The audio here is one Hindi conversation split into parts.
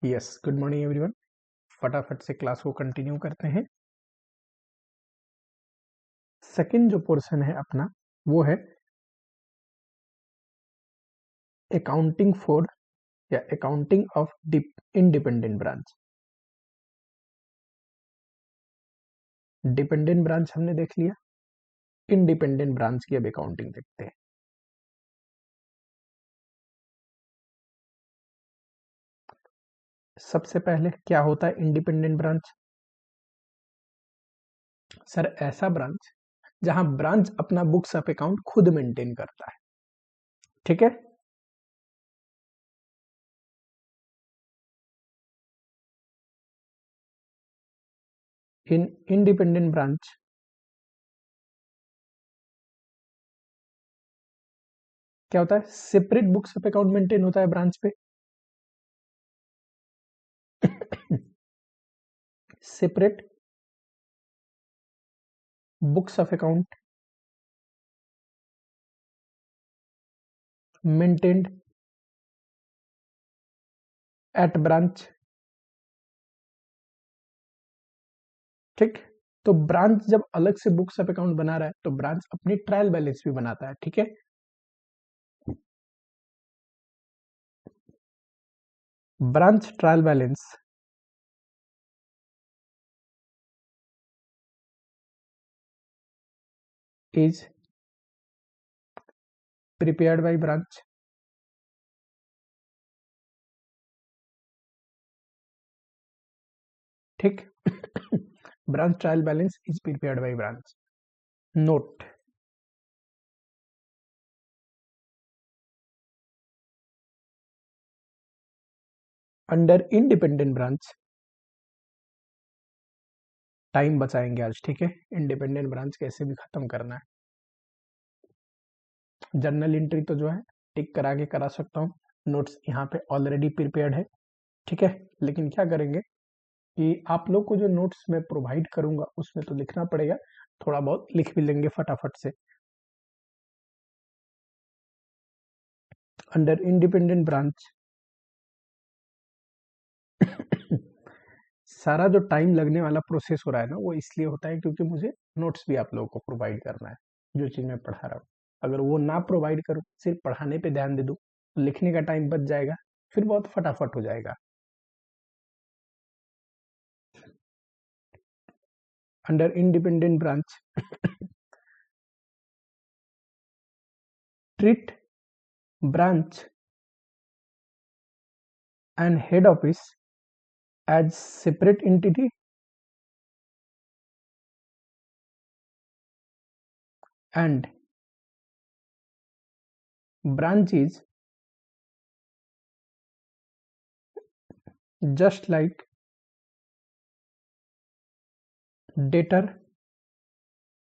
Yes, good morning everyone. फटाफट से क्लास को कंटिन्यू करते हैं। सेकंड जो पोर्शन है अपना वो है अकाउंटिंग फॉर या accounting of independent branch. Dependent branch हमने देख लिया, इंडिपेंडेंट ब्रांच की अब अकाउंटिंग देखते हैं। सबसे पहले क्या होता है इंडिपेंडेंट ब्रांच? सर, ऐसा ब्रांच जहां ब्रांच अपना बुक्स ऑफ अकाउंट खुद मेंटेन करता है। ठीक है, इन इंडिपेंडेंट ब्रांच क्या होता है? Separate books of account maintain होता है ब्रांच पे। Separate books of account maintained at branch. ठीक, तो ब्रांच जब अलग से बुक्स ऑफ अकाउंट बना रहा है तो ब्रांच अपनी ट्रायल बैलेंस भी बनाता है। ठीक है, branch trial balance is prepared by branch. ठीक, branch trial balance is prepared by branch. Note, under independent branch time बचाएंगे आज। ठीक है, इंडिपेंडेंट ब्रांच कैसे भी खत्म करना है। जर्नल एंट्री तो जो है टिक करा के करा सकता हूँ, नोट्स यहाँ पे ऑलरेडी प्रिपेयर्ड है। ठीक है, लेकिन क्या करेंगे कि आप लोग को जो नोट्स मैं प्रोवाइड करूंगा उसमें तो लिखना पड़ेगा, थोड़ा बहुत लिख भी लेंगे फटाफट से। अंडर इंडिपेंडेंट ब्रांच सारा जो टाइम लगने वाला प्रोसेस हो रहा है ना, वो इसलिए होता है क्योंकि मुझे नोट्स भी आप लोगों को प्रोवाइड करना है। जो चीज मैं पढ़ा रहा हूँ अगर वो ना प्रोवाइड करूँ, सिर्फ पढ़ाने पे ध्यान दे दूँ, तो लिखने का टाइम बच जाएगा, फिर बहुत फटाफट हो जाएगा। Under independent branch treat branch and head office as separate entity and branch is just like debtor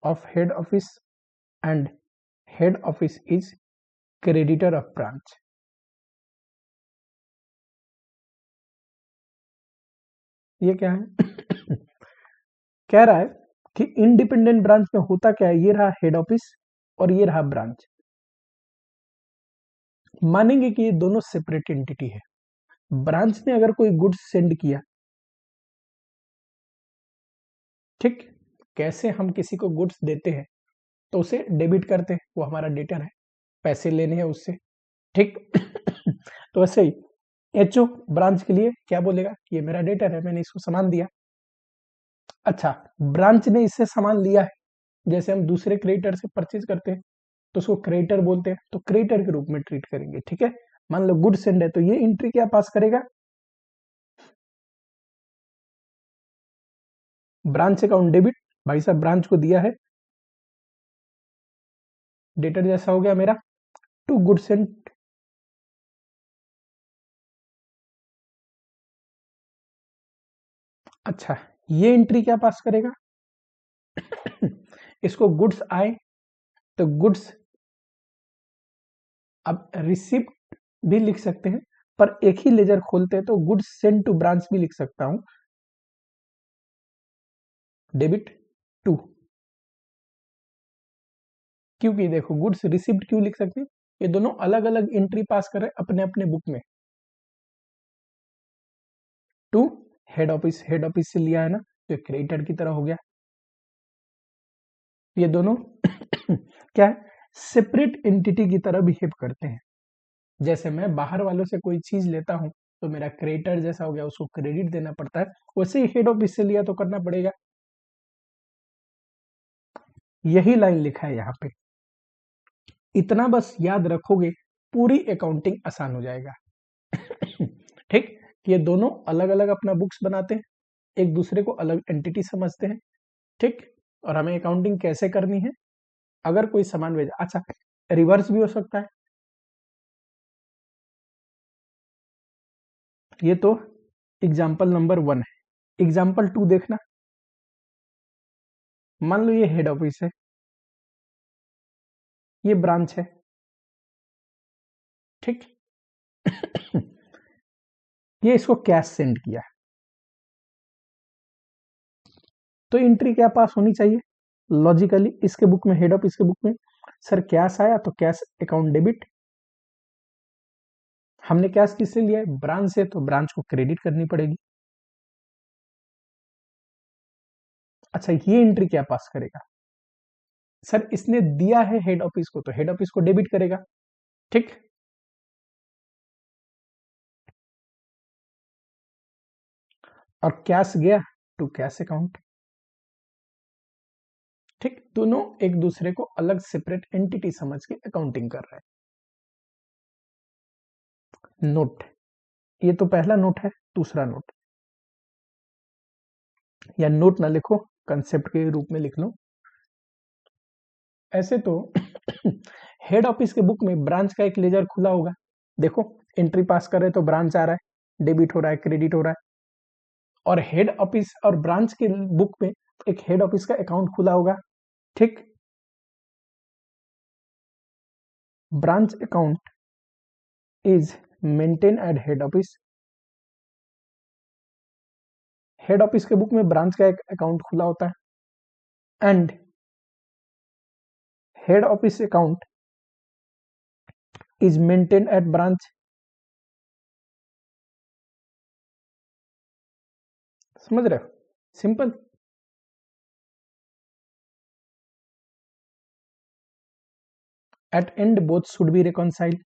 of head office and head office is creditor of branch। ये क्या है? कह रहा है कि इंडिपेंडेंट ब्रांच में होता क्या है, ये रहा हेड ऑफिस और ये रहा ब्रांच। मानेंगे कि ये दोनों सेपरेट एंटिटी है। ब्रांच ने अगर कोई गुड्स सेंड किया, ठीक, कैसे हम किसी को गुड्स देते हैं तो उसे डेबिट करते हैं, वो हमारा डेटर है, पैसे लेने हैं उससे। ठीक, तो वैसे ही एचओ ब्रांच के लिए क्या बोलेगा, ये मेरा डेटर है, मैंने इसको सामान दिया। अच्छा, ब्रांच ने इससे सामान लिया है, जैसे हम दूसरे क्रेडिटर से परचेज करते हैं तो उसको क्रेडिटर बोलते हैं, तो क्रेडिटर के रूप में ट्रीट करेंगे। ठीक है, मान लो गुड सेंड है तो ये एंट्री क्या पास करेगा, ब्रांच अकाउंट डेबिट, भाई साहब ब्रांच को दिया है, डेटर जैसा हो गया मेरा, टू गुड सेंड। अच्छा, ये एंट्री क्या पास करेगा, इसको गुड्स आए तो गुड्स, अब रिसिप्ट भी लिख सकते हैं, पर एक ही लेजर खोलते हैं तो गुड्स सेंड टू ब्रांच भी लिख सकता हूं, डेबिट टू। क्योंकि देखो गुड्स रिसिप्ट क्यों लिख सकते हैं, ये दोनों अलग अलग एंट्री पास कर रहे हैं अपने अपने बुक में। हेड ऑफिस से लिया है ना, तो क्रेडिटर की तरह हो गया। ये दोनों क्या है, सेपरेट एंटिटी की तरह बिहेव करते हैं। जैसे मैं बाहर वालों से कोई चीज लेता हूं तो मेरा क्रेडिटर जैसा हो गया, उसको क्रेडिट देना पड़ता है, वैसे ही हेड ऑफिस से लिया तो करना पड़ेगा। यही लाइन लिखा है यहाँ पे, इतना बस याद रखोगे पूरी अकाउंटिंग आसान हो जाएगा। ठीक, ये दोनों अलग अलग अपना बुक्स बनाते हैं, एक दूसरे को अलग एंटिटी समझते हैं। ठीक, और हमें अकाउंटिंग कैसे करनी है, अगर कोई सामान भेजा, अच्छा रिवर्स भी हो सकता है। ये तो एग्जाम्पल नंबर 1 है। एग्जाम्पल 2 देखना। मान लो ये हेड ऑफिस है, ये ब्रांच है। ठीक, ये इसको कैश सेंड किया, तो एंट्री क्या पास होनी चाहिए लॉजिकली इसके बुक में, हेड ऑफिस के बुक में। सर कैश आया तो कैश अकाउंट डेबिट। हमने कैश किससे लिया है, ब्रांच से, तो ब्रांच को क्रेडिट करनी पड़ेगी। अच्छा ये एंट्री क्या पास करेगा, सर इसने दिया है हेड ऑफिस को, तो हेड ऑफिस को डेबिट करेगा। ठीक, और कैश गया टू कैश अकाउंट। ठीक, दोनों एक दूसरे को अलग सेपरेट एंटिटी समझ के अकाउंटिंग कर रहे हैं। नोट, ये तो पहला नोट है। दूसरा नोट, या नोट ना लिखो, कंसेप्ट के रूप में लिख लो। ऐसे तो हेड ऑफिस के बुक में ब्रांच का एक लेजर खुला होगा, देखो एंट्री पास कर रहे तो ब्रांच आ रहा है, डेबिट हो रहा है, क्रेडिट हो रहा है। और हेड ऑफिस और ब्रांच के बुक में एक हेड ऑफिस का अकाउंट खुला होगा। ठीक, branch account is maintain at head office. Head office के बुक में ब्रांच का एक अकाउंट खुला होता है, and head office account is maintain at branch. समझ रहे हो, simple. At end both should be reconcile.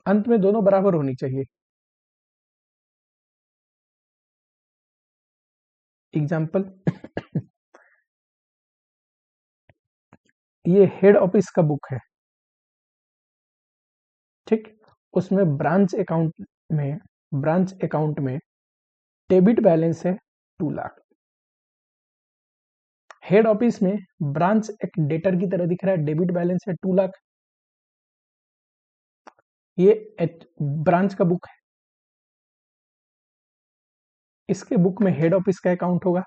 अंत में दोनों बराबर होनी चाहिए। एग्जाम्पल, ये हेड ऑफिस का बुक है। ठीक, उसमें ब्रांच अकाउंट में डेबिट बैलेंस है 2 लाख। हेड ऑफिस में ब्रांच एक डेटर की तरह दिख रहा है, डेबिट बैलेंस है 2 लाख। ये ब्रांच का बुक है, इसके बुक में हेड ऑफिस का अकाउंट होगा,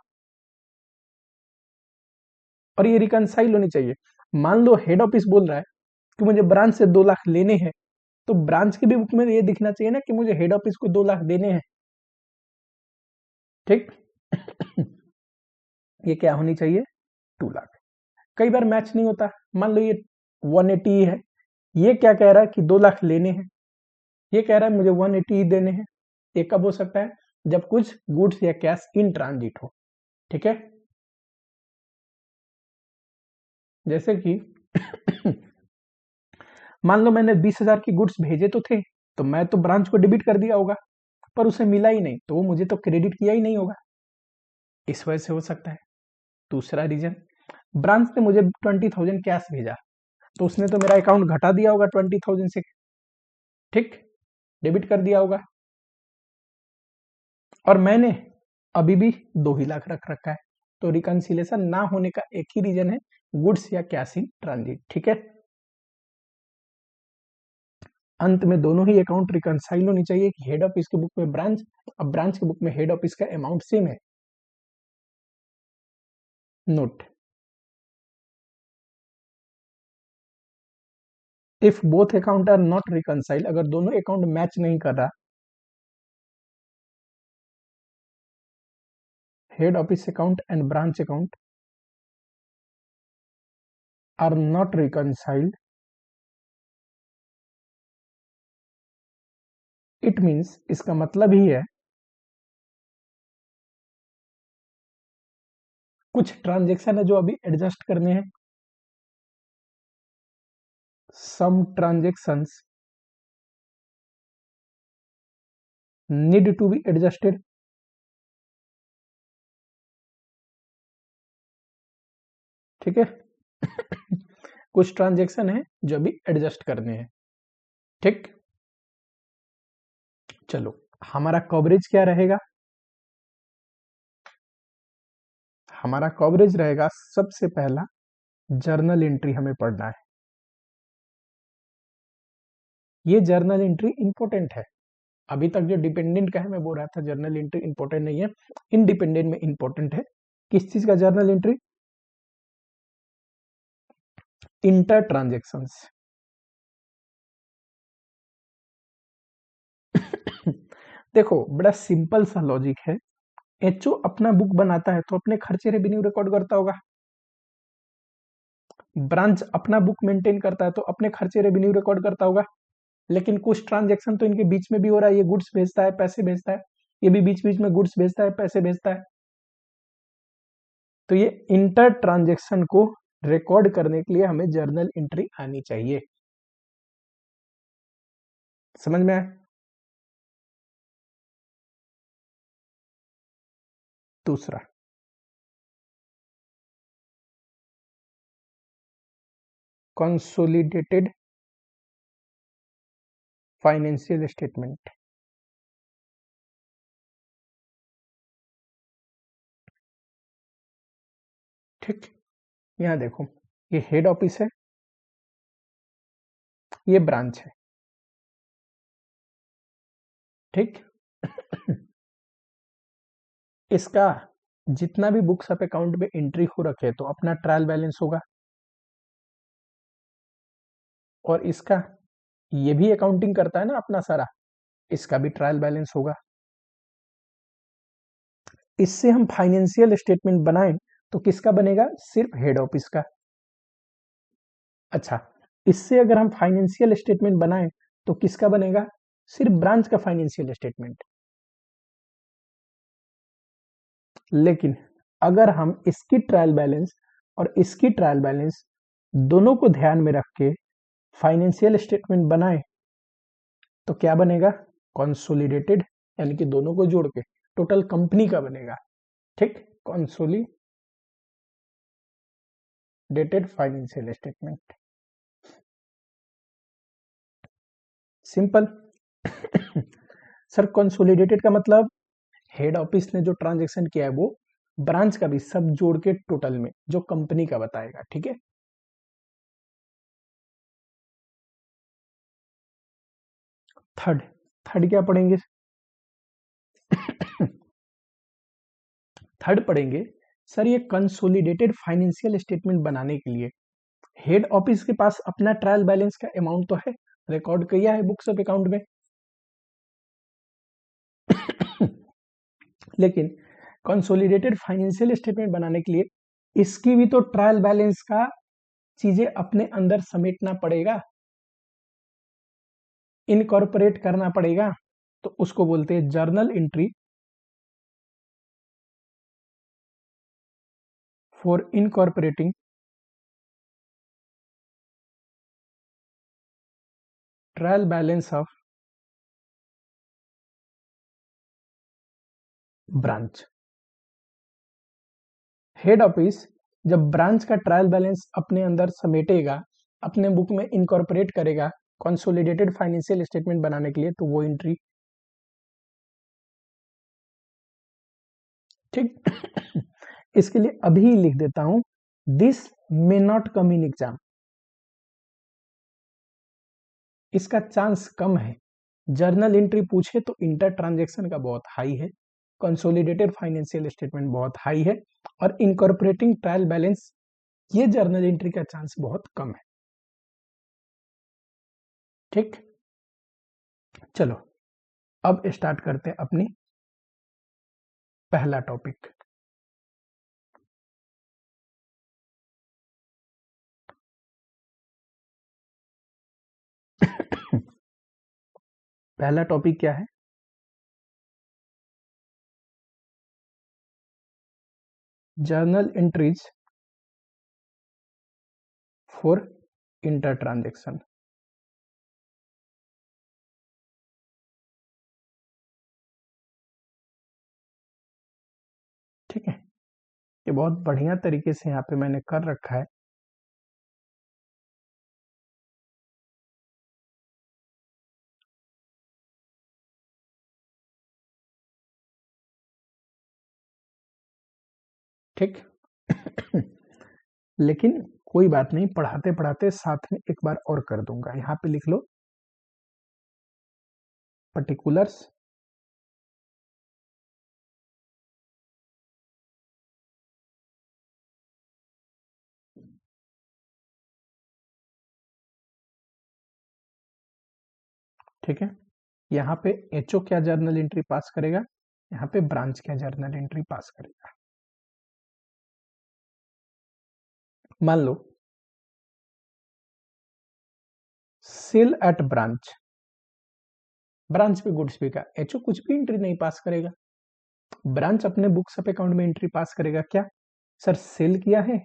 और ये रिकनसाइल होनी चाहिए। मान लो हेड ऑफिस बोल रहा है कि मुझे ब्रांच से 2 लाख लेने हैं, तो ब्रांच की भी बुक में ये दिखना चाहिए ना कि मुझे हेड ऑफिस को 2 लाख देने हैं। ठीक, ये क्या होनी चाहिए, 2 लाख। कई बार मैच नहीं होता, मान लो ये 180 है, ये क्या कह रहा है कि 2 लाख लेने हैं, ये कह रहा है मुझे 180 ही देने हैं। ये कब हो सकता है, जब कुछ गुड्स या कैश इन ट्रांजिट हो। ठीक है, जैसे कि मान लो मैंने 20,000 की गुड्स भेजे तो थे, तो मैं तो ब्रांच को डेबिट कर दिया होगा, पर उसे मिला ही नहीं, तो वो मुझे तो क्रेडिट किया ही नहीं होगा, इस वजह से हो सकता है। दूसरा रीजन, ब्रांच ने मुझे 20,000 कैश भेजा, तो उसने तो मेरा अकाउंट घटा दिया होगा 20,000 से। ठीक, डेबिट कर दिया होगा, और मैंने अभी भी 2 ही लाख रख रखा है, तो रिकंसिलेशन ना होने का एक ही रीजन है, गुड्स या कैश इन ट्रांजिट। ठीक है, अंत में दोनों ही अकाउंट रिकंसाइल होनी चाहिए कि हेड ऑफिस के बुक में ब्रांच, अब ब्रांच के बुक में हेड ऑफिस का अमाउंट सेम है। Note, if both account are not reconcile, अगर दोनों अकाउंट मैच नहीं कर रहा, head office account and branch account are not reconciled, it means इसका मतलब ही है कुछ ट्रांजेक्शन है जो अभी एडजस्ट करने हैं, some transactions need to be adjusted, ठीक है। कुछ ट्रांजेक्शन है जो अभी एडजस्ट करने हैं, ठीक। चलो, हमारा कवरेज क्या रहेगा? हमारा कवरेज रहेगा सबसे पहला जर्नल एंट्री हमें पढ़ना है। ये जर्नल एंट्री इंपॉर्टेंट है। अभी तक जो डिपेंडेंट का है मैं बोल रहा था जर्नल एंट्री इंपॉर्टेंट नहीं है, इंडिपेंडेंट में इंपॉर्टेंट है। किस चीज का जर्नल एंट्री? Inter transactions. देखो, बड़ा सिंपल सा लॉजिक है। एचओ अपना बुक बनाता है तो अपने खर्चे रेवेन्यू रिकॉर्ड करता होगा। ब्रांच अपना बुक मेंटेन करता है तो अपने खर्चे रेवेन्यू रिकॉर्ड करता होगा। लेकिन कुछ ट्रांजेक्शन तो इनके बीच में भी हो रहा है, ये गुड्स भेजता है, पैसे भेजता है, ये भी बीच बीच में गुड्स भेजता है, पैसे भेजता है। तो ये इंटर ट्रांजेक्शन को रिकॉर्ड करने के लिए हमें जर्नल एंट्री आनी चाहिए। समझ में आया? दूसरा, कंसोलिडेटेड फाइनेंशियल स्टेटमेंट। ठीक, यहां देखो, ये हेड ऑफिस है, ये ब्रांच है, ठीक। इसका जितना भी बुक्स ऑफ अकाउंट में एंट्री हो रखे तो अपना ट्रायल बैलेंस होगा, और इसका ये भी अकाउंटिंग करता है ना अपना सारा, इसका भी ट्रायल बैलेंस होगा। इससे हम फाइनेंशियल स्टेटमेंट बनाएं तो किसका बनेगा? सिर्फ हेड ऑफिस का। अच्छा, इससे अगर हम फाइनेंशियल स्टेटमेंट बनाएं तो किसका बनेगा? सिर्फ ब्रांच का फाइनेंशियल स्टेटमेंट। लेकिन अगर हम इसकी ट्रायल बैलेंस और इसकी ट्रायल बैलेंस दोनों को ध्यान में रख के फाइनेंशियल स्टेटमेंट बनाएं तो क्या बनेगा? कंसोलिडेटेड, यानी कि दोनों को जोड़ के टोटल कंपनी का बनेगा, ठीक। Consolidated financial statement, simple. Sir, consolidated का मतलब हेड ऑफिस ने जो ट्रांजेक्शन किया है वो ब्रांच का भी सब जोड़ के टोटल में जो कंपनी का बताएगा, ठीक है। थर्ड, थर्ड क्या पढ़ेंगे? थर्ड पढ़ेंगे, सर ये कंसोलिडेटेड फाइनेंशियल स्टेटमेंट बनाने के लिए हेड ऑफिस के पास अपना ट्रायल बैलेंस का अमाउंट तो है, रिकॉर्ड किया है बुक्स ऑफ अकाउंट में। लेकिन कंसोलिडेटेड फाइनेंशियल स्टेटमेंट बनाने के लिए इसकी भी तो ट्रायल बैलेंस का चीजें अपने अंदर समेटना पड़ेगा, इनकॉर्पोरेट करना पड़ेगा। तो उसको बोलते हैं journal entry for incorporating trial balance of branch. Head office जब ब्रांच का ट्रायल बैलेंस अपने अंदर समेटेगा, अपने बुक में इनकॉर्पोरेट करेगा कंसोलिडेटेड फाइनेंशियल स्टेटमेंट बनाने के लिए, तो वो एंट्री, ठीक। इसके लिए अभी लिख देता हूं, this may not come in exam. इसका चांस कम है। जर्नल एंट्री पूछे तो इंटर ट्रांजेक्शन का बहुत हाई है, कंसोलिडेटेड फाइनेंशियल स्टेटमेंट बहुत हाई है, और इनकॉर्पोरेटिंग ट्रायल बैलेंस ये जर्नल एंट्री का चांस बहुत कम है, ठीक। चलो, अब स्टार्ट करते हैं अपनी पहला टॉपिक। पहला टॉपिक क्या है? Journal entries for inter transaction. ठीक है, ये बहुत बढ़िया तरीके से यहाँ पे मैंने कर रखा है। ठीक। लेकिन कोई बात नहीं, पढ़ाते पढ़ाते साथ में एक बार और कर दूंगा। यहाँ पे लिख लो पर्टिकुलर्स ठीक है, यहाँ पे एचओ क्या जर्नल एंट्री पास करेगा, यहाँ पे ब्रांच क्या जर्नल एंट्री पास करेगा। मान लो सेल एट ब्रांच, ब्रांच पे गुड्स बिका, एचओ कुछ भी एंट्री नहीं पास करेगा। ब्रांच अपने बुक्स ऑफ अकाउंट में एंट्री पास करेगा क्या? सर सेल किया है,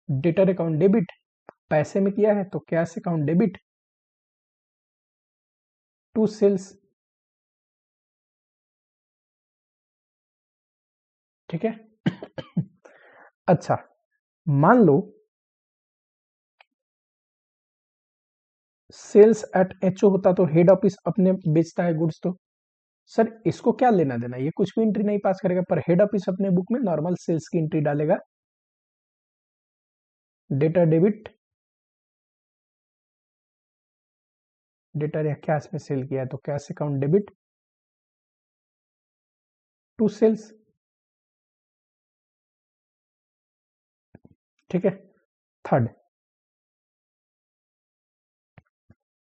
डेटर अकाउंट डेबिट, पैसे में किया है तो cash account debit to sales. ठीक है। अच्छा, मान लो सेल्स एट एचओ होता तो हेड ऑफिस अपने बेचता है गुड्स, तो सर इसको क्या लेना देना, ये कुछ भी एंट्री नहीं पास करेगा, पर हेड ऑफिस अपने बुक में नॉर्मल सेल्स की एंट्री डालेगा, डेटा डेबिट, डेटा या कैश में सेल किया है तो cash account debit to sales. ठीक है। Third,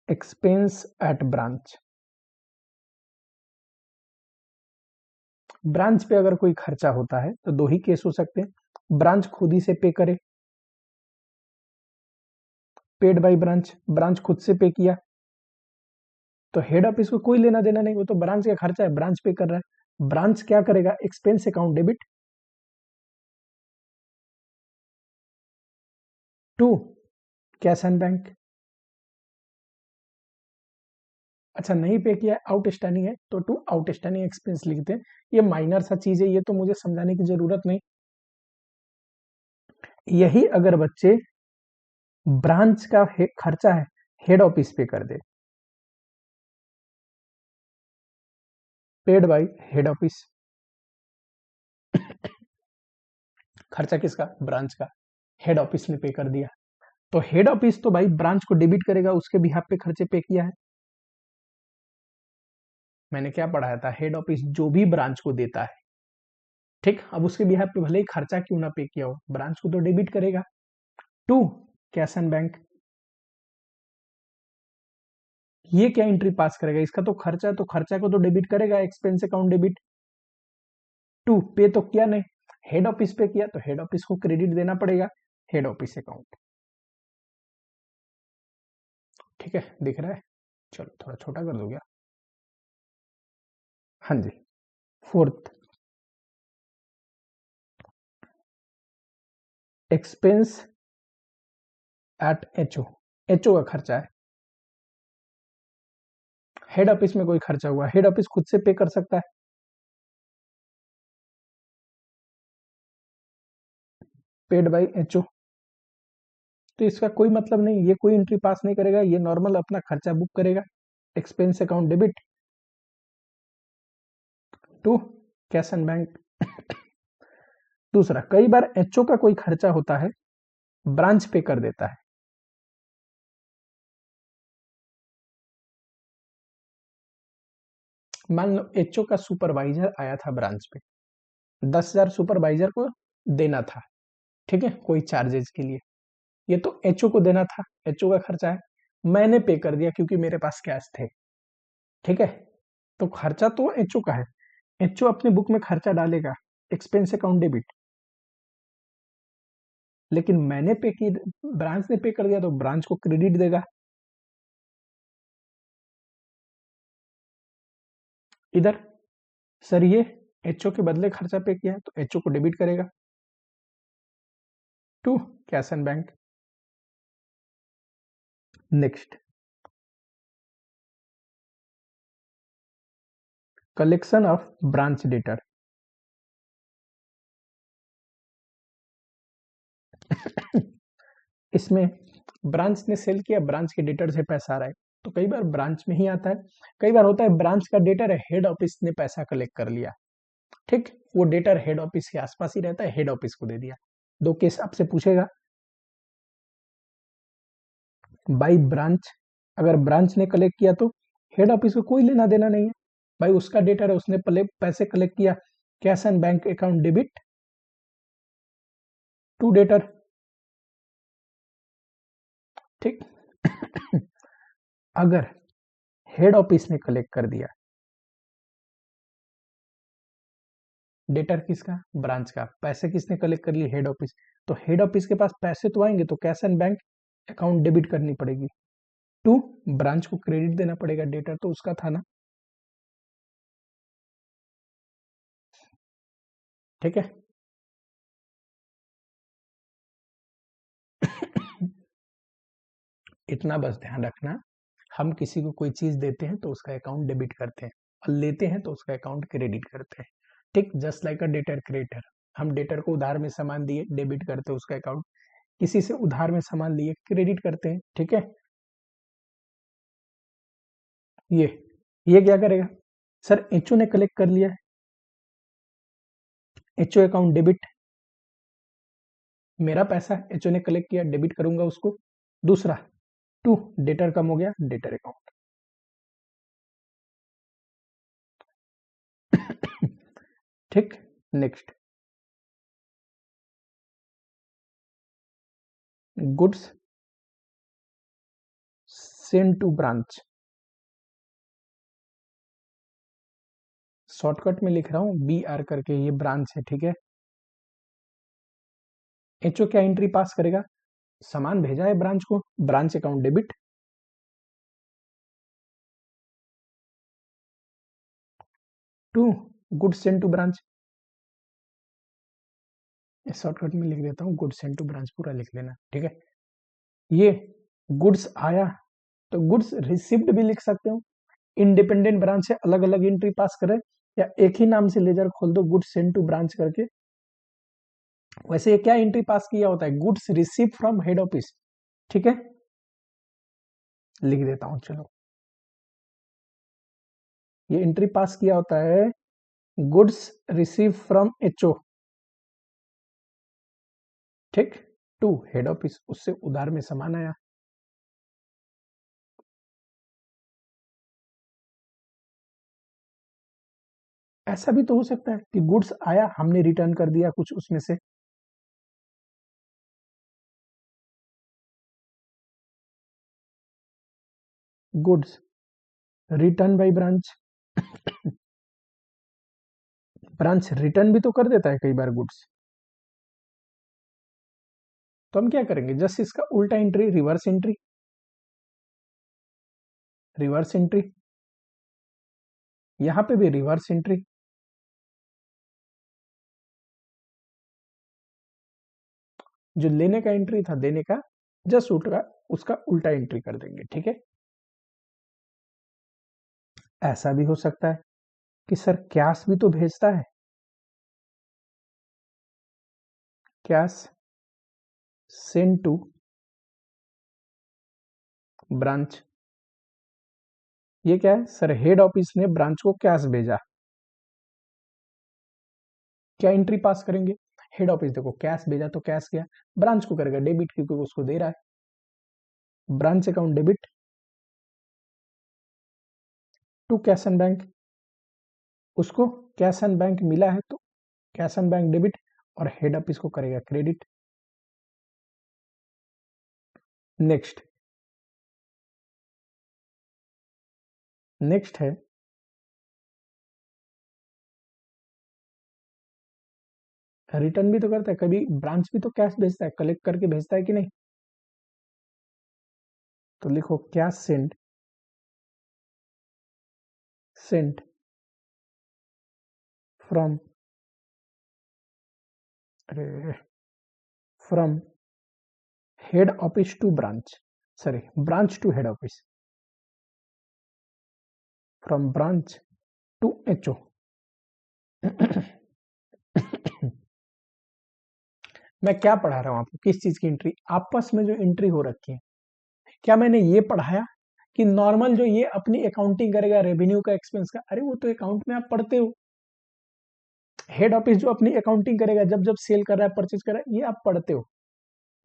expense at branch, branch पे अगर कोई खर्चा होता है तो दो ही केस हो सकते हैं, ब्रांच खुद ही से पे करे, पेड बाय ब्रांच, ब्रांच खुद से पे किया तो हेड ऑफिस को कोई लेना देना नहीं, वो तो ब्रांच का खर्चा है, ब्रांच पे कर रहा है। ब्रांच क्या करेगा, expense account debit to cash and bank. अच्छा नहीं पे किया, आउटस्टैंडिंग है तो टू आउटस्टैंडिंग एक्सपेंस लिखते हैं। ये माइनर सा चीज है, ये तो मुझे समझाने की जरूरत नहीं। यही अगर बच्चे ब्रांच का खर्चा है हेड ऑफिस पे कर दे, पेड बाय हेड ऑफिस, खर्चा किसका, ब्रांच का, हेड ऑफिस ने पे कर दिया, तो हेड ऑफिस तो भाई ब्रांच को डेबिट करेगा, उसके बिहाफ पे खर्चे पे किया है। मैंने क्या पढ़ाया था, हेड ऑफिस जो भी ब्रांच को देता है, ठीक, अब उसके बिहाफ पे भले ही खर्चा क्यों ना पे किया हो, ब्रांच को तो डेबिट करेगा टू कैश एंड बैंक। ये क्या एंट्री पास करेगा, इसका तो खर्चा है तो खर्चा को तो डेबिट करेगा, एक्सपेंस अकाउंट डेबिट टू पे तो किया नहीं, हेड ऑफिस पे किया तो हेड ऑफिस को क्रेडिट देना पड़ेगा, हेड ऑफिस अकाउंट। ठीक है, दिख रहा है? चलो थोड़ा छोटा कर दो क्या? हाँ जी। Fourth, expense at HO, HO का खर्चा है, हेड ऑफिस में कोई खर्चा हुआ, हेड ऑफिस खुद से पे कर सकता है, पेड बाय एचओ, तो इसका कोई मतलब नहीं, ये कोई एंट्री पास नहीं करेगा, ये नॉर्मल अपना खर्चा बुक करेगा, expense account debit to cash and bank. दूसरा, कई बार एचओ का कोई खर्चा होता है, ब्रांच पे कर देता है, मान लो एचओ का सुपरवाइजर आया था ब्रांच पे, 10,000 सुपरवाइजर को देना था, ठीक है, कोई चार्जेज के लिए, ये तो एचओ को देना था, एचओ का खर्चा है, मैंने पे कर दिया क्योंकि मेरे पास कैश थे। ठीक है, तो खर्चा तो एचओ का है, एचओ अपने बुक में खर्चा डालेगा, एक्सपेंस अकाउंट डेबिट, लेकिन मैंने पे की, ब्रांच ने पे कर दिया तो ब्रांच को क्रेडिट देगा। इधर सर ये एचओ के बदले खर्चा पे किया है तो एचओ को डेबिट करेगा to cash and bank. Next, collection of branch debtor. इसमें ब्रांच ने सेल किया, ब्रांच के डेटर से पैसा आ रहा है तो कई बार ब्रांच में ही आता है, कई बार होता है ब्रांच का डेटर है, हेड ऑफिस ने पैसा कलेक्ट कर लिया, ठीक, वो डेटर हेड ऑफिस के आसपास ही रहता है, हेड ऑफिस को दे दिया। दो केस आपसे पूछेगा, बाई ब्रांच, अगर ब्रांच ने कलेक्ट किया तो हेड ऑफिस को कोई लेना देना नहीं है, भाई उसका डेटा है, उसने पैसे कलेक्ट किया, cash and bank account debit to debtor, ठीक। अगर हेड ऑफिस ने कलेक्ट कर दिया, डेटर किसका, ब्रांच का, पैसे किसने कलेक्ट कर लिए, हेड ऑफिस, तो हेड ऑफिस के पास पैसे तो आएंगे तो cash and bank account debit करनी पड़ेगी टू ब्रांच को क्रेडिट देना पड़ेगा, डेटर तो उसका था ना, ठीक है। इतना बस ध्यान रखना, हम किसी को कोई चीज देते हैं तो उसका अकाउंट डेबिट करते हैं और लेते हैं तो उसका अकाउंट क्रेडिट करते हैं, ठीक, जस्ट लाइक अ डेटर क्रेडिटर। हम डेटर को उधार में सामान दिए, डेबिट करते हैं उसका अकाउंट, किसी से उधार में सामान लिए, क्रेडिट करते हैं, ठीक है। ये ये क्या करेगा, सर एचओ ने कलेक्ट कर लिया है, एचओ अकाउंट डेबिट, मेरा पैसा एचओ ने कलेक्ट किया, डेबिट करूंगा उसको। दूसरा, टू डेटर कम हो गया, डेटर अकाउंट, ठीक। Next, goods send to branch, shortcut में लिख रहा हूं बी आर करके, ये ब्रांच है, ठीक है। एचओ क्या एंट्री पास करेगा, सामान भेजा है ब्रांच को, branch account debit to goods send to branch, shortcut में लिख देता हूँ गुड्स सेंड टू ब्रांच, पूरा लिख लेना, ठीक है। ये गुड्स आया तो गुड्स रिसिप्ट भी लिख सकते हो, इंडिपेंडेंट ब्रांच से अलग अलग एंट्री पास करे, या एक ही नाम से लेजर खोल दो गुड्स सेंड टू ब्रांच करके। वैसे ये क्या एंट्री पास किया होता है, goods receive from head office, ठीक है, लिख देता हूं चलो। ये एंट्री पास किया होता है गुड्स रिसीव फ्रॉम एचओ, ठीक, टू हेड ऑफिस, उससे उधार में सामान आया। ऐसा भी तो हो सकता है कि गुड्स आया, हमने रिटर्न कर दिया कुछ उसमें से, goods written by branch, branch return भी तो कर देता है कई बार गुड्स, तो हम क्या करेंगे, जस्ट इसका उल्टा entry, reverse entry, reverse entry, यहां पे भी रिवर्स एंट्री, जो लेने का एंट्री था देने का, जस्ट उल्टा, उसका उल्टा एंट्री कर देंगे, ठीक है। ऐसा भी हो सकता है कि सर कैश भी तो भेजता है, कैश सेंड टू ब्रांच, ये क्या है सर, हेड ऑफिस ने ब्रांच को कैश भेजा, क्या एंट्री पास करेंगे, हेड ऑफिस देखो कैश भेजा तो कैश गया, ब्रांच को करेगा डेबिट क्योंकि उसको दे रहा है, branch account debit to cash and bank, उसको कैश एंड बैंक मिला है तो कैश एंड बैंक डेबिट, और हेड ऑफिस को करेगा क्रेडिट। नेक्स्ट, नेक्स्ट है रिटर्न भी तो करता है, कभी ब्रांच भी तो कैश भेजता है, कलेक्ट करके भेजता है कि नहीं, तो लिखो कैश सेंड, सेंट फ्रॉम, अरे, from head office to branch, sorry, branch to head office, from branch to HO. मैं क्या पढ़ा रहा हूं आपको, किस चीज की एंट्री, आपस में जो एंट्री हो रखी है। क्या मैंने ये पढ़ाया कि नॉर्मल जो ये अपनी अकाउंटिंग करेगा रेवेन्यू का, एक्सपेंस का, अरे वो तो अकाउंट में आप पढ़ते हो। हेड ऑफिस जो अपनी अकाउंटिंग करेगा, जब जब सेल कर रहा है, परचेज कर रहा है, ये आप पढ़ते हो।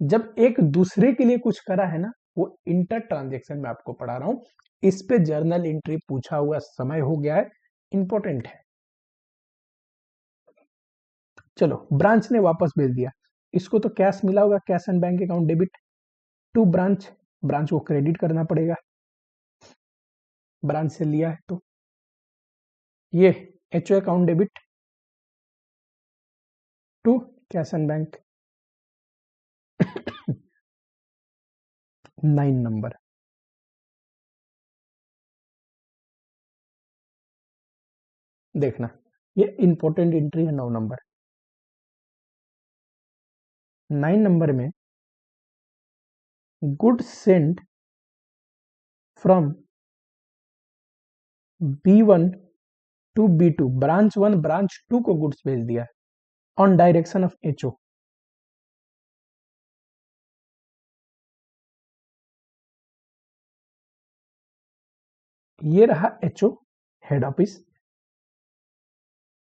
जब एक दूसरे के लिए कुछ करा है ना, वो इंटर ट्रांजेक्शन में आपको पढ़ा रहा हूं। इस पे जर्नल एंट्री पूछा हुआ समय हो गया है, इंपॉर्टेंट है। चलो, ब्रांच ने वापस भेज दिया, इसको तो कैश मिला होगा, cash and bank account debit to branch, branch को क्रेडिट करना पड़ेगा, ब्रांच से लिया है तो। ये HO account debit to cash and bank. 9 number, देखना, ये इंपॉर्टेंट एंट्री है 9 नंबर। 9 नंबर में good send from B1 to B2, branch 1 branch 2 को गुड्स भेज दिया ऑन डायरेक्शन ऑफ एचओ। ये रहा एचओ हेड ऑफिस।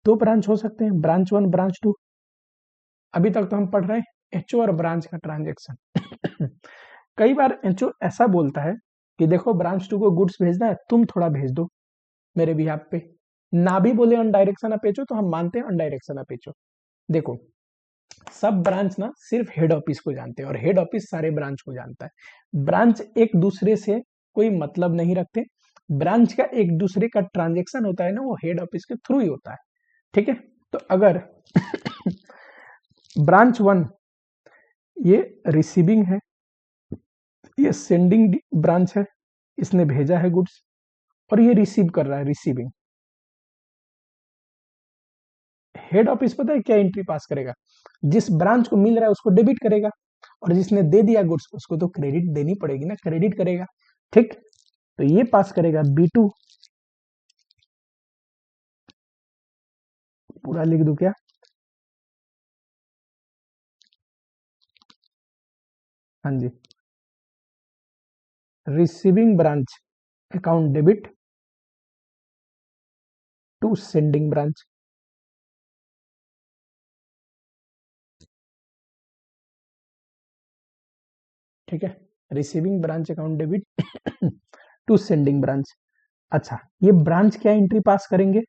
दो ब्रांच हो सकते हैं, ब्रांच 1 ब्रांच 2। अभी तक तो हम पढ़ रहे हैं एचओ और ब्रांच का ट्रांजेक्शन। कई बार एचओ ऐसा बोलता है कि देखो ब्रांच 2 को गुड्स भेजना है, तुम थोड़ा भेज दो मेरे भी पे। ना भी बोले ऑन डायरेक्शन ऑफ एचओ तो हम मानते हैं ऑन डायरेक्शन ऑफ एचओ। देखो, सब ब्रांच ना सिर्फ हेड ऑफिस को जानते हैं और हेड ऑफिस सारे ब्रांच को जानता है। ब्रांच एक दूसरे से कोई मतलब नहीं रखते। ब्रांच का एक दूसरे का ट्रांजेक्शन होता है ना, वो हेड ऑफिस के थ्रू ही होता है। ठीक है, तो अगर ब्रांच 1 ये रिसीविंग है, ये सेंडिंग ब्रांच है, इसने भेजा है गुड्स, और ये रिसीव कर रहा है, रिसीविंग। हेड ऑफिस पता है क्या एंट्री पास करेगा, जिस ब्रांच को मिल रहा है उसको डेबिट करेगा, और जिसने दे दिया गुड्स उसको तो क्रेडिट देनी पड़ेगी ना, क्रेडिट करेगा। ठीक, तो ये पास करेगा B2, पूरा लिख दू क्या, हाँ जी, receiving branch account debit to sending branch. ठीक है, receiving branch account debit to sending branch. अच्छा, ये ब्रांच क्या एंट्री पास करेंगे,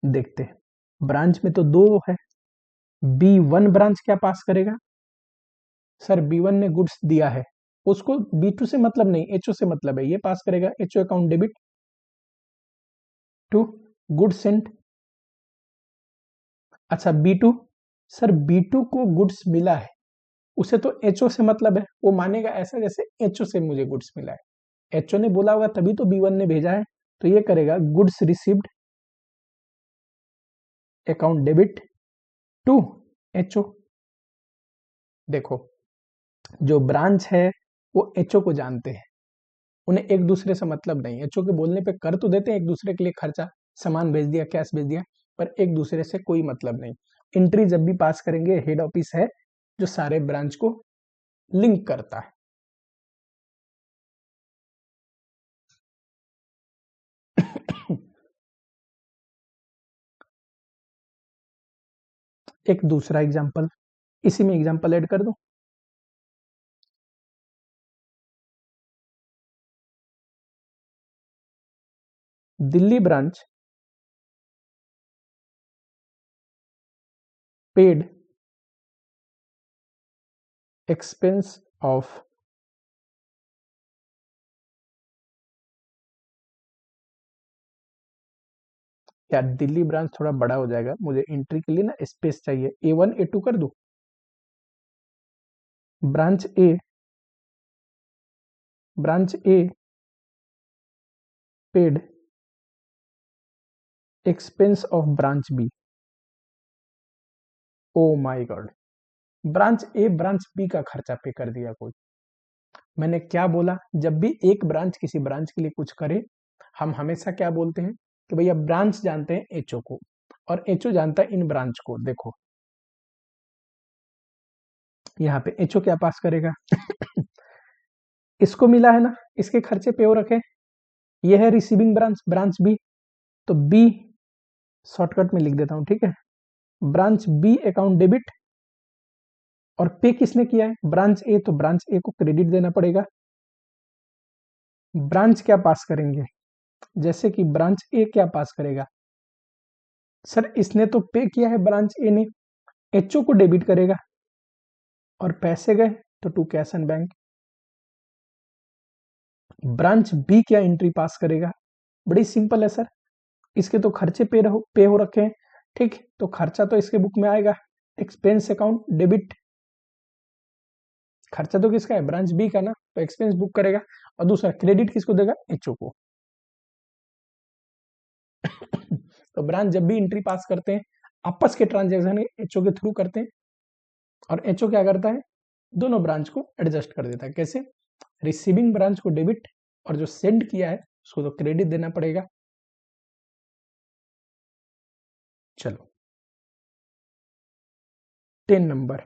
देखते हैं। ब्रांच में तो दो है, B1 ब्रांच क्या पास करेगा, सर B1 ने गुड्स दिया है, उसको B2 से मतलब नहीं, एचओ से मतलब है, ये पास करेगा HO account debit to goods sent. अच्छा, B2, सर B2 को गुड्स मिला है, उसे तो एचओ से मतलब है, वो मानेगा ऐसा जैसे एचओ से मुझे गुड्स मिला है, एचओ ने बोला होगा तभी तो B1 ने भेजा है, तो ये करेगा goods received account debit to HO. देखो, जो ब्रांच है वो एचओ को जानते हैं, उन्हें एक दूसरे से मतलब नहीं, एचओ के बोलने पे कर तो देते हैं एक दूसरे के लिए खर्चा, सामान भेज दिया, कैश भेज दिया, पर एक दूसरे से कोई मतलब नहीं। एंट्री जब भी पास करेंगे, हेड ऑफिस है जो सारे ब्रांच को लिंक करता है। एक दूसरा एग्जांपल, इसी में एग्जांपल ऐड कर दो। Delhi branch paid expense of यार, दिल्ली ब्रांच थोड़ा बड़ा हो जाएगा, मुझे एंट्री के लिए ना स्पेस चाहिए, A1 A2 कर दो। Branch A, branch A paid expense of branch B. Oh my god, branch A branch B का खर्चा पे कर दिया कोई। मैंने क्या बोला, जब भी एक ब्रांच किसी ब्रांच के लिए कुछ करे, हम हमेशा क्या बोलते हैं कि भैया ब्रांच जानते हैं एचओ को और एचओ जानता है इन ब्रांच को। देखो यहाँ पे एचओ क्या पास करेगा इसको मिला है ना, इसके खर्चे पे हो रखे, ये है रिसीविंग ब्रांच, ब्रांच बी, तो बी शॉर्टकट में लिख देता हूं, ठीक है। ब्रांच बी अकाउंट डेबिट, और पे किसने किया है, ब्रांच ए, तो ब्रांच ए को क्रेडिट देना पड़ेगा। ब्रांच क्या पास करेंगे, जैसे कि ब्रांच ए क्या पास करेगा, सर इसने तो पे किया है ब्रांच ए ने, एचओ को डेबिट करेगा, और पैसे गए तो to cash and bank. Branch B क्या एंट्री पास करेगा, बड़ी सिंपल है सर, इसके तो खर्चे पे हो रखे हैं, ठीक, तो खर्चा तो इसके बुक में आएगा, एक्सपेंस अकाउंट डेबिट, खर्चा तो किसका है, ब्रांच बी का ना, तो एक्सपेंस बुक करेगा, और दूसरा क्रेडिट किसको देगा, एचओ को। तो ब्रांच जब भी एंट्री पास करते हैं, आपस के ट्रांजेक्शन एचओ के थ्रू करते हैं, और एचओ क्या करता है, दोनों ब्रांच को एडजस्ट कर देता है। कैसे, रिसीविंग ब्रांच को डेबिट, और जो सेंड किया है उसको तो क्रेडिट देना पड़ेगा। चलो 10 नंबर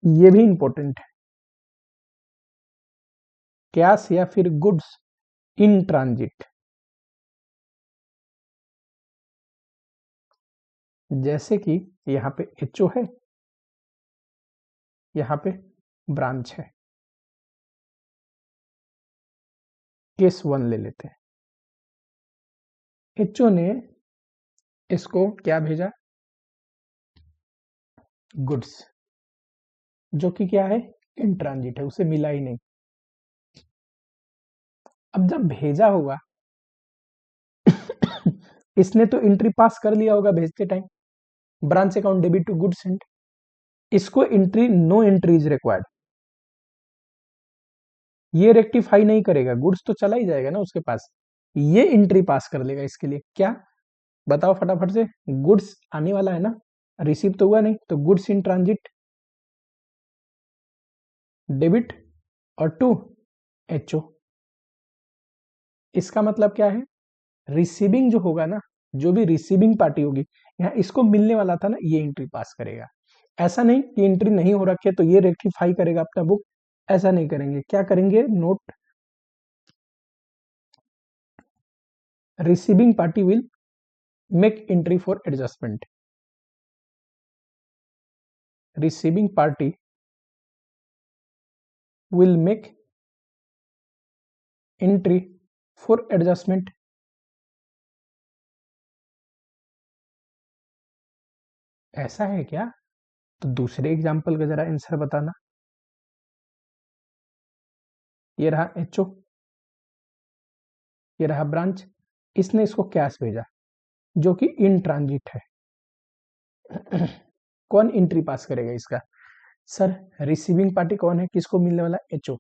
ये भी इंपॉर्टेंट है, कैश या फिर गुड्स इन ट्रांजिट। जैसे कि यहाँ पे एचओ है, यहाँ पे ब्रांच है, केस 1 ले लेते हैं। एचओ ने इसको क्या भेजा, गुड्स, जो कि क्या है, इन ट्रांजिट है, उसे मिला ही नहीं। अब जब भेजा होगा इसने तो एंट्री पास कर लिया होगा भेजते time, branch account debit to goods sent, इसको entry, no entry is required, ये रेक्टिफाई नहीं करेगा, गुड्स तो चला ही जाएगा ना उसके पास, ये एंट्री पास कर लेगा इसके लिए। क्या, बताओ फटाफट से, गुड्स आने वाला है ना, रिसीव तो हुआ नहीं, तो गुड्स इन ट्रांजिट डेबिट और टू एचओ। इसका मतलब क्या है, रिसीविंग जो होगा ना, जो भी रिसीविंग पार्टी होगी, यहाँ इसको मिलने वाला था ना, ये एंट्री पास करेगा। ऐसा नहीं कि एंट्री नहीं हो रखी है तो ये रेक्टिफाई करेगा अपना बुक, ऐसा नहीं करेंगे। क्या करेंगे, note, receiving party will make entry for adjustment, receiving party will make entry for adjustment। ऐसा है क्या, तो दूसरे एग्जाम्पल का जरा आंसर बताना। ये रहा एचओ, ये रहा ब्रांच, इसने इसको कैश भेजा जो कि इन ट्रांजिट है कौन एंट्री पास करेगा इसका, सर रिसीविंग पार्टी कौन है, किसको मिलने वाला, एचओ,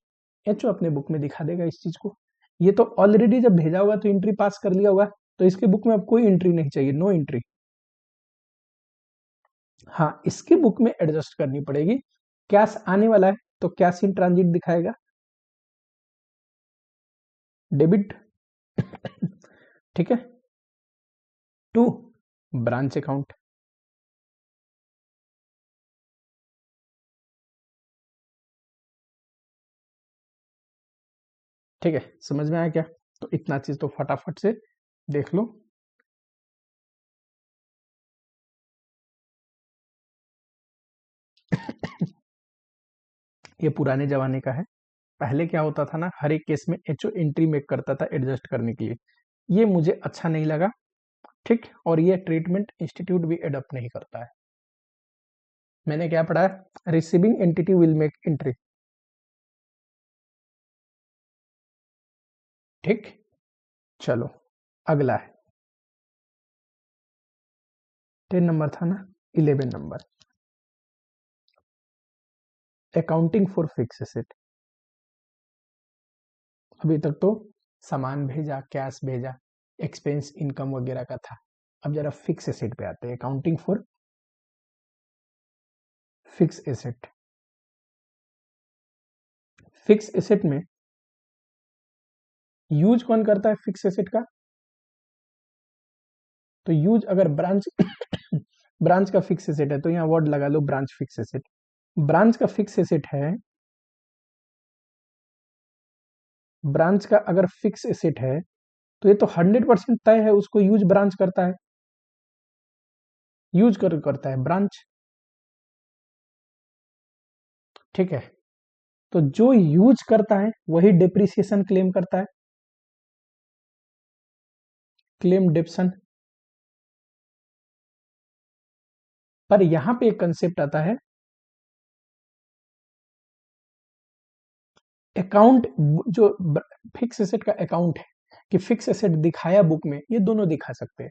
एचओ अपने बुक में दिखा देगा इस चीज को। ये तो ऑलरेडी जब भेजा होगा तो एंट्री पास कर लिया होगा, तो इसके बुक में अब कोई एंट्री नहीं चाहिए, नो एंट्री। हाँ, इसके बुक में एडजस्ट करनी पड़ेगी, कैश आने वाला है तो कैश इन ट्रांजिट दिखाएगा, डेबिट ठीक है, टू ब्रांच अकाउंट। ठीक है, समझ में आया क्या, तो इतना चीज तो फटाफट से देख लो। ये पुराने जमाने का है, पहले क्या होता था ना, हर एक केस में एचओ एंट्री मेक करता था एडजस्ट करने के लिए, ये मुझे अच्छा नहीं लगा, ठीक, और ये ट्रीटमेंट इंस्टीट्यूट भी एडप्ट नहीं करता है। मैंने क्या पढ़ा है, receiving entity will make entry, ठीक। चलो अगला है 10 नंबर था ना, 11 number, accounting for fix asset. अभी तक तो सामान भेजा, कैश भेजा, एक्सपेंस इनकम वगैरह का था। अब जरा फिक्स एसेट पे आते हैं, accounting for fix asset. Fix asset में यूज कौन करता है फिक्स एसेट का? तो यूज अगर ब्रांच ब्रांच का फिक्स एसेट है तो यहाँ वर्ड लगा लो ब्रांच फिक्स एसेट। ब्रांच का फिक्स एसेट है, ब्रांच का अगर फिक्स एसेट है तो ये तो 100% तय है उसको यूज ब्रांच करता है, करता है ब्रांच। ठीक है, तो जो यूज करता है वही डिप्रिसिएशन क्लेम करता है, क्लेम डिप्सन। पर यहां पे एक कंसेप्ट आता है, अकाउंट जो फिक्स एसेट का अकाउंट है कि फिक्स एसेट दिखाया बुक में, ये दोनों दिखा सकते हैं।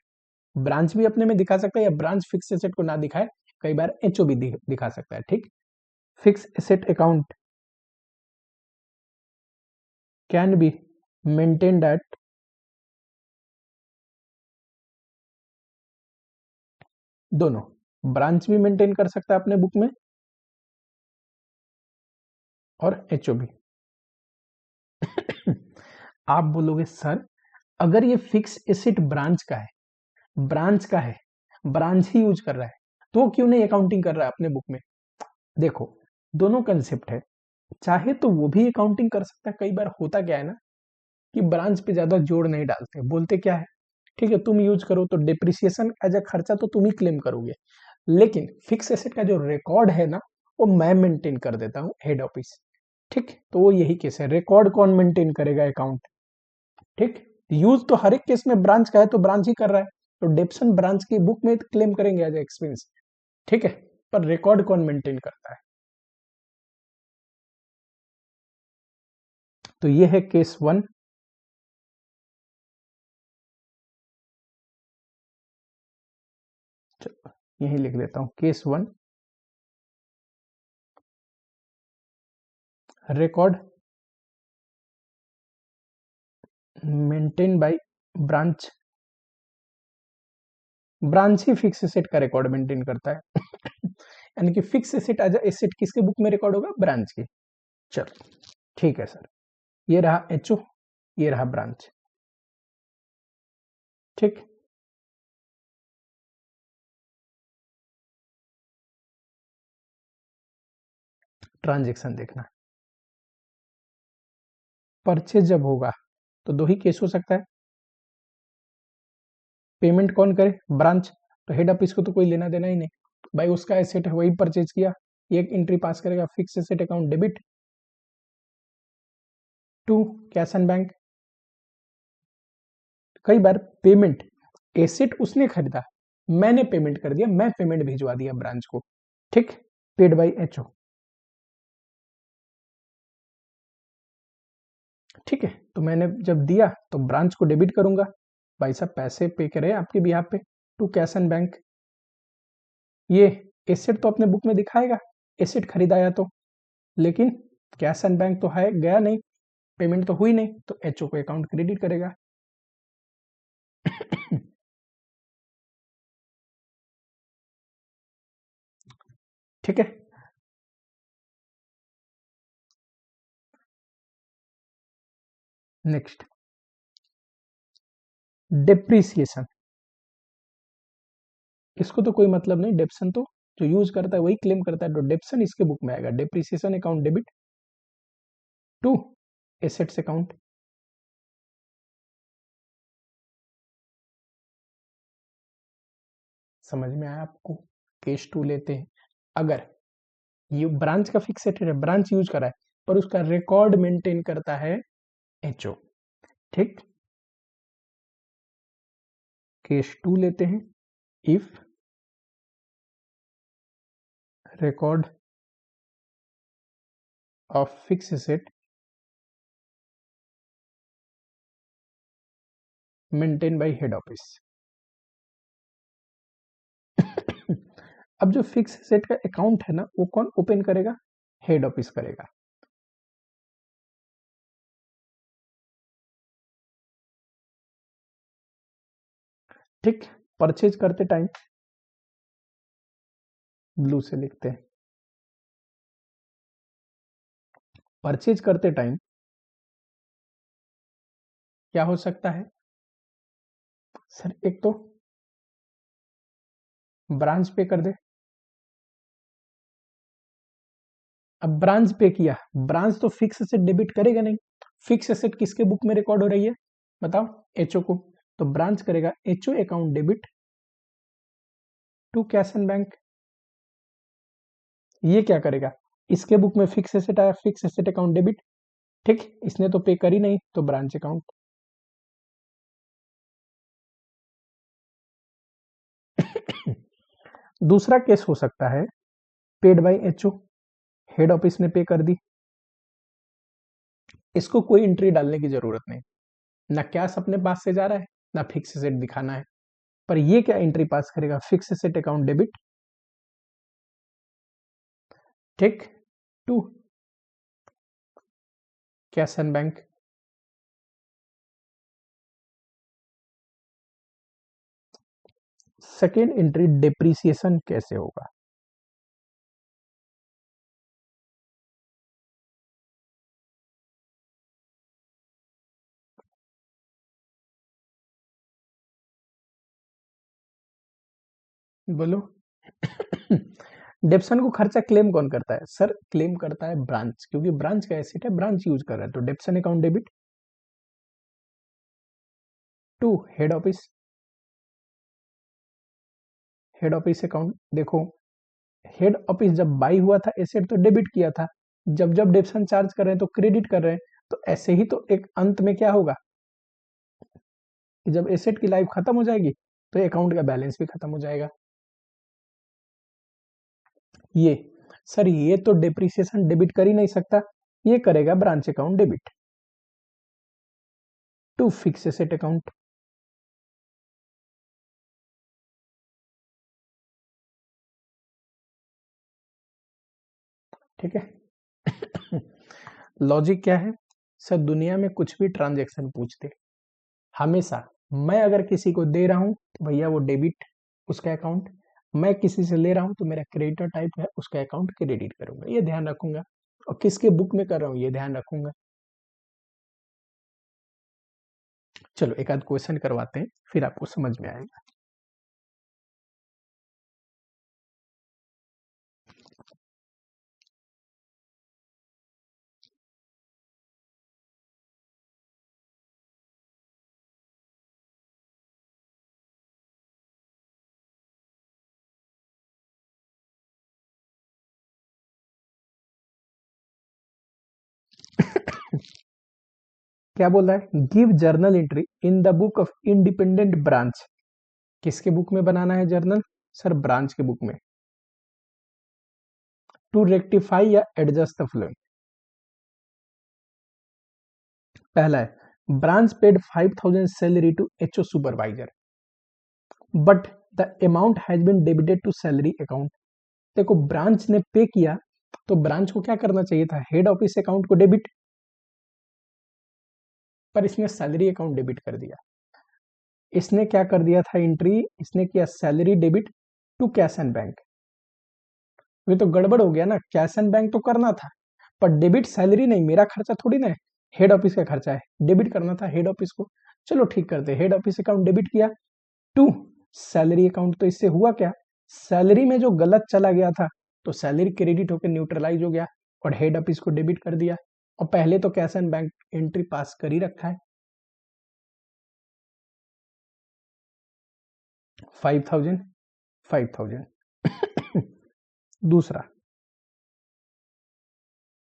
ब्रांच भी अपने में दिखा सकता है या ब्रांच फिक्स एसेट को ना दिखाए, कई बार एचओ भी दिखा सकता है। ठीक, fix asset account can be maintained eight दोनों, ब्रांच भी मेंटेन कर सकता है अपने बुक में और एचओ भी। आप बोलोगे सर अगर ये फिक्स एसेट ब्रांच का है, ब्रांच का है, ब्रांच ही यूज कर रहा है, तो क्यों नहीं अकाउंटिंग कर रहा है अपने बुक में? देखो दोनों कंसेप्ट है, चाहे तो वो भी अकाउंटिंग कर सकता है। कई बार होता क्या है ना कि ब्रांच पे ज्यादा जोड़ नहीं डालते, बोलते क्या है ठीक है तुम यूज करो तो डिप्रिसिएशन एज अ खर्चा तो तुम ही क्लेम करोगे, लेकिन फिक्स एसेट का जो रिकॉर्ड है ना वो मैं मेंटेन कर देता हूँ हेड ऑफिस। ठीक, तो वो यही केस है, रिकॉर्ड कौन मेंटेन करेगा? अकाउंट। ठीक, यूज तो हर एक केस में ब्रांच का है तो ब्रांच ही कर रहा है, तो डेप्सन ब्रांच की बुक में क्लेम करेंगे एज एक्सपेंस। ठीक है, पर रिकॉर्ड कौन मेंटेन करता है? तो ये है केस 1। यही लिख देता हूं case 1, record maintain by branch, branch he fix asset का रिकॉर्ड मेंटेन करता है। यानी कि फिक्स एसेट एज एसेट किसके बुक में रिकॉर्ड होगा? ब्रांच की। चलो ठीक है सर, ये रहा एचओ, ये रहा ब्रांच। ठीक, ट्रांजेक्शन देखना, परचेज जब होगा तो दो ही केस हो सकता है, पेमेंट कौन करे? ब्रांच, तो हेड ऑफिस को तो कोई लेना देना ही नहीं, भाई उसका एसेट है वही परचेज किया, एक एंट्री पास करेगा fix asset account debit to cash and bank. कई बार पेमेंट, एसेट उसने खरीदा, मैंने पेमेंट कर दिया, मैं पेमेंट भिजवा दिया ब्रांच को। ठीक, पेड बाई एचओ। ठीक है, तो मैंने जब दिया तो ब्रांच को डेबिट करूंगा, भाई साहब पैसे पे करे आपके बिहाफ पे टू कैश एंड बैंक। ये एसेट तो अपने बुक में दिखाएगा, एसेट खरीदाया तो, लेकिन कैश एंड बैंक तो है गया नहीं, पेमेंट तो हुई नहीं, तो एचओ को अकाउंट क्रेडिट करेगा। ठीक है, नेक्स्ट डिप्रिसिएशन। इसको तो कोई मतलब नहीं, डेप्सन तो जो यूज करता है वही क्लेम करता है, तो डेप्सन इसके बुक में आएगा, depreciation account debit to assets account. समझ में आया आपको? केस 2 लेते हैं, अगर ये ब्रांच का फिक्स एसेट है, ब्रांच यूज कर रहा है पर उसका रिकॉर्ड मेंटेन करता है एचओ। ठीक, केस 2 लेते हैं, if record of fix asset maintain by head office. अब जो फिक्स एसेट का अकाउंट है ना वो कौन ओपन करेगा? हेड ऑफिस करेगा। ठीक। परचेज करते टाइम ब्लू से लिखते हैं। परचेज करते टाइम क्या हो सकता है सर? एक तो ब्रांच पे कर दे। अब ब्रांच पे किया, ब्रांच तो फिक्स एसेट डेबिट करेगा नहीं। फिक्स एसेट किसके बुक में रिकॉर्ड हो रही है बताओ? एचओ को। तो ब्रांच करेगा HO account debit to cash and bank. ये क्या करेगा? इसके बुक में फिक्स एसेट आया, फिक्स एसेट अकाउंट डेबिट। ठीक, इसने तो पे करी नहीं, तो ब्रांच अकाउंट। दूसरा केस हो सकता है paid by HO, head office ने पे कर दी। इसको कोई एंट्री डालने की जरूरत नहीं, ना कैश अपने पास से जा रहा है, ना फिक्स एसेट दिखाना है। पर ये क्या एंट्री पास करेगा? फिक्स एसेट अकाउंट डेबिट, ठीक, to cash and bank. Second entry depreciation कैसे होगा? बोलो। डेप्सन को खर्चा क्लेम कौन करता है सर? क्लेम करता है ब्रांच, क्योंकि ब्रांच का एसेट है, ब्रांच यूज कर रहा है। तो डेप्सन account debit to head office. Head office account देखो, हेड ऑफिस जब बाई हुआ था एसेट तो डेबिट किया था, जब जब डेप्सन चार्ज कर रहे हैं तो क्रेडिट कर रहे हैं। तो ऐसे ही तो एक अंत में क्या होगा कि जब एसेट की लाइफ खत्म हो जाएगी तो अकाउंट का बैलेंस भी खत्म हो जाएगा। ये सर, ये तो डेप्रिसिएशन डेबिट कर ही नहीं सकता, ये करेगा branch account debit to fix asset account. ठीक है। लॉजिक क्या है सर? दुनिया में कुछ भी ट्रांजैक्शन पूछते, हमेशा मैं अगर किसी को दे रहा हूं तो भैया वो डेबिट, उसका अकाउंट। मैं किसी से ले रहा हूं तो मेरा क्रेडिटर टाइप है, उसका अकाउंट क्रेडिट करूंगा, ये ध्यान रखूंगा। और किसके बुक में कर रहा हूं ये ध्यान रखूंगा। चलो एक आध क्वेश्चन करवाते हैं, फिर आपको समझ में आएगा। क्या बोल रहा है? Give journal entry in the book of independent branch. किसके बुक में बनाना है जर्नल सर? ब्रांच के बुक में। टू रेक्टिफाई या एडजस्ट द फ्लोइंग। पहला है branch paid 5,000 salary to HO supervisor but the amount has been debited to salary account. देखो ब्रांच ने पे किया तो ब्रांच को क्या करना चाहिए था? हेड ऑफिस अकाउंट को डेबिट, पर इसने सैलरी अकाउंट डेबिट कर दिया। इसने क्या कर दिया था एंट्री? इसने किया salary debit to cash and bank. ये तो गड़बड़ हो गया ना, कैश एंड बैंक तो करना था पर डेबिट सैलरी नहीं, मेरा खर्चा थोड़ी ना है, हेड ऑफिस का खर्चा है, डेबिट करना था हेड ऑफिस को। चलो ठीक करते, हेड ऑफिस अकाउंट डेबिट किया टू सैलरी अकाउंट। तो इससे हुआ क्या? सैलरी में जो गलत चला गया था तो सैलरी क्रेडिट होकर न्यूट्रलाइज हो गया और हेड ऑफिस को डेबिट कर दिया। और पहले तो cash and bank entry pass कर ही रखा है। 5,000 5,000। दूसरा,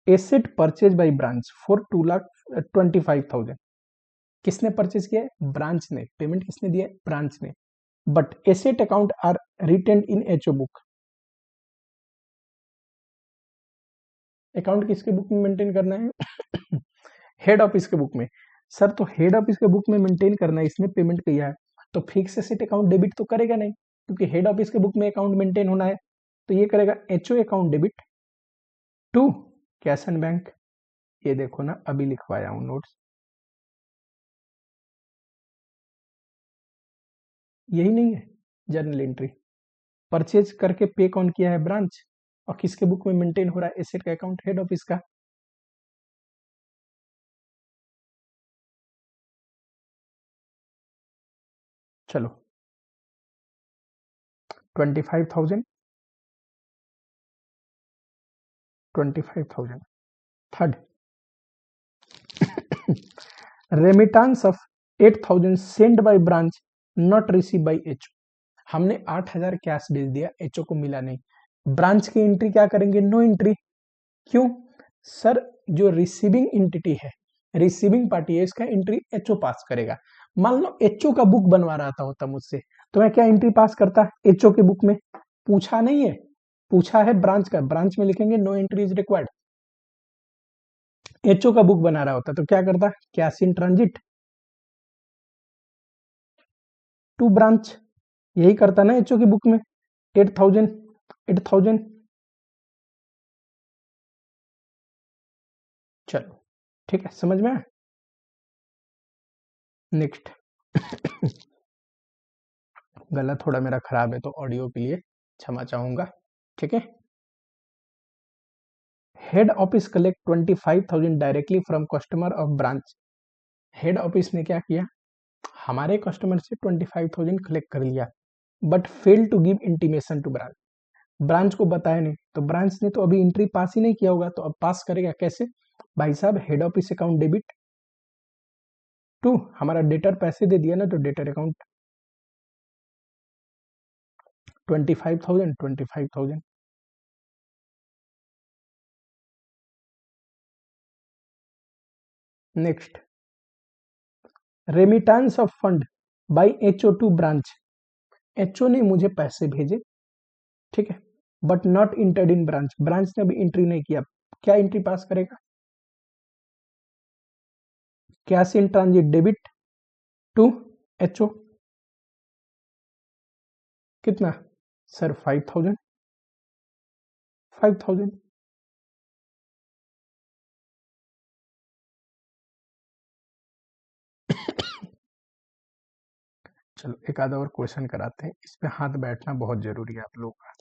asset purchase by branch for 2,25,000। किसने परचेज किया है? ब्रांच ने। पेमेंट किसने दिया है? ब्रांच ने। But asset account are retain in HO book. Account किसके बुक में मेंटेन करना है? हेड ऑफिस के बुक में। सर तो हेड ऑफिस के बुक में मेंटेन करना है, इसने पेमेंट किया है तो फिक्स एसेट अकाउंट डेबिट तो करेगा नहीं, क्योंकि हेड ऑफिस के बुक में अकाउंट मेंटेन होना है। तो ये करेगा HO account debit to cash and bank. ये देखो ना, अभी लिखवाया हूं नोट्स। यही नहीं है जर्नल एंट्री। परचेज करके पे कौन किया है? ब्रांच। और किसके बुक में मेंटेन हो रहा है? एसेट का अकाउंट, हेड ऑफिस का। चलो 25,000, 25,000। Third, remittance of 8,000 send by branch not receive by HO. हमने 8,000 कैश भेज दिया, एचओ को मिला नहीं। ब्रांच की एंट्री क्या करेंगे? No entry. क्यों? सर जो रिसीविंग एंटिटी है, रिसीविंग पार्टी है, इसका एंट्री एचओ पास करेगा। मान लो एचओ का बुक बनवा रहा था होता मुझसे, तो मैं क्या एंट्री पास करता एचओ के बुक में? पूछा नहीं है, पूछा है ब्रांच का। ब्रांच में लिखेंगे no entry is required. HO का बुक बना रहा होता तो क्या करता? Cash in transit to branch. यही करता ना एचओ की बुक में। 8,000, 8,000। चलो ठीक है, समझ में आया? नेक्स्ट। गला थोड़ा मेरा खराब है तो ऑडियो के लिए क्षमा चाहूंगा, ठीक है। Head office collect 25,000 directly from customer of branch. Head office ने क्या किया? हमारे कस्टमर से 25,000 कलेक्ट कर लिया, but fail to give intimation to branch. Branch को बताया नहीं, तो ब्रांच ने तो अभी एंट्री पास ही नहीं किया होगा, तो अब पास करेगा कैसे? भाई साहब, head office account debit to, हमारा डेटर पैसे दे दिया ना, तो debtor account 25,000, 25,000। Next, remittance of fund by HO to branch. HO ने मुझे पैसे भेजे, ठीक है, but not entered in branch. Branch ने अभी एंट्री नहीं किया, क्या एंट्री पास करेगा? Cash in transit debit to HO. कितना? सर 5,000, 5,000। चलो एक आधा और क्वेश्चन कराते हैं, इस पे हाथ बैठना बहुत जरूरी है आप लोगों का।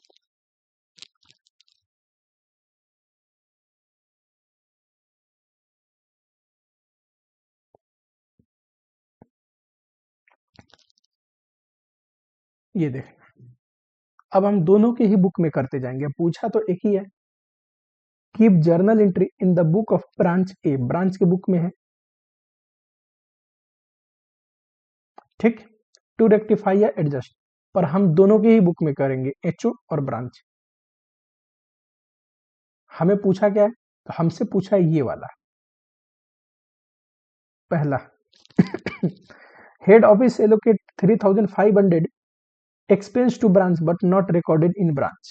ये देख, अब हम दोनों के ही बुक में करते जाएंगे। पूछा तो एक ही है, keep journal entry in the book of branch A. Branch के बुक में है, ठीक, टू रेक्टिफाई या एडजस्ट। पर हम दोनों के ही बुक में करेंगे, एचओ और ब्रांच। हमें पूछा क्या है? तो हमसे पूछा है ये वाला पहला। Head office allocate 3,500 expense to branch but not recorded in branch,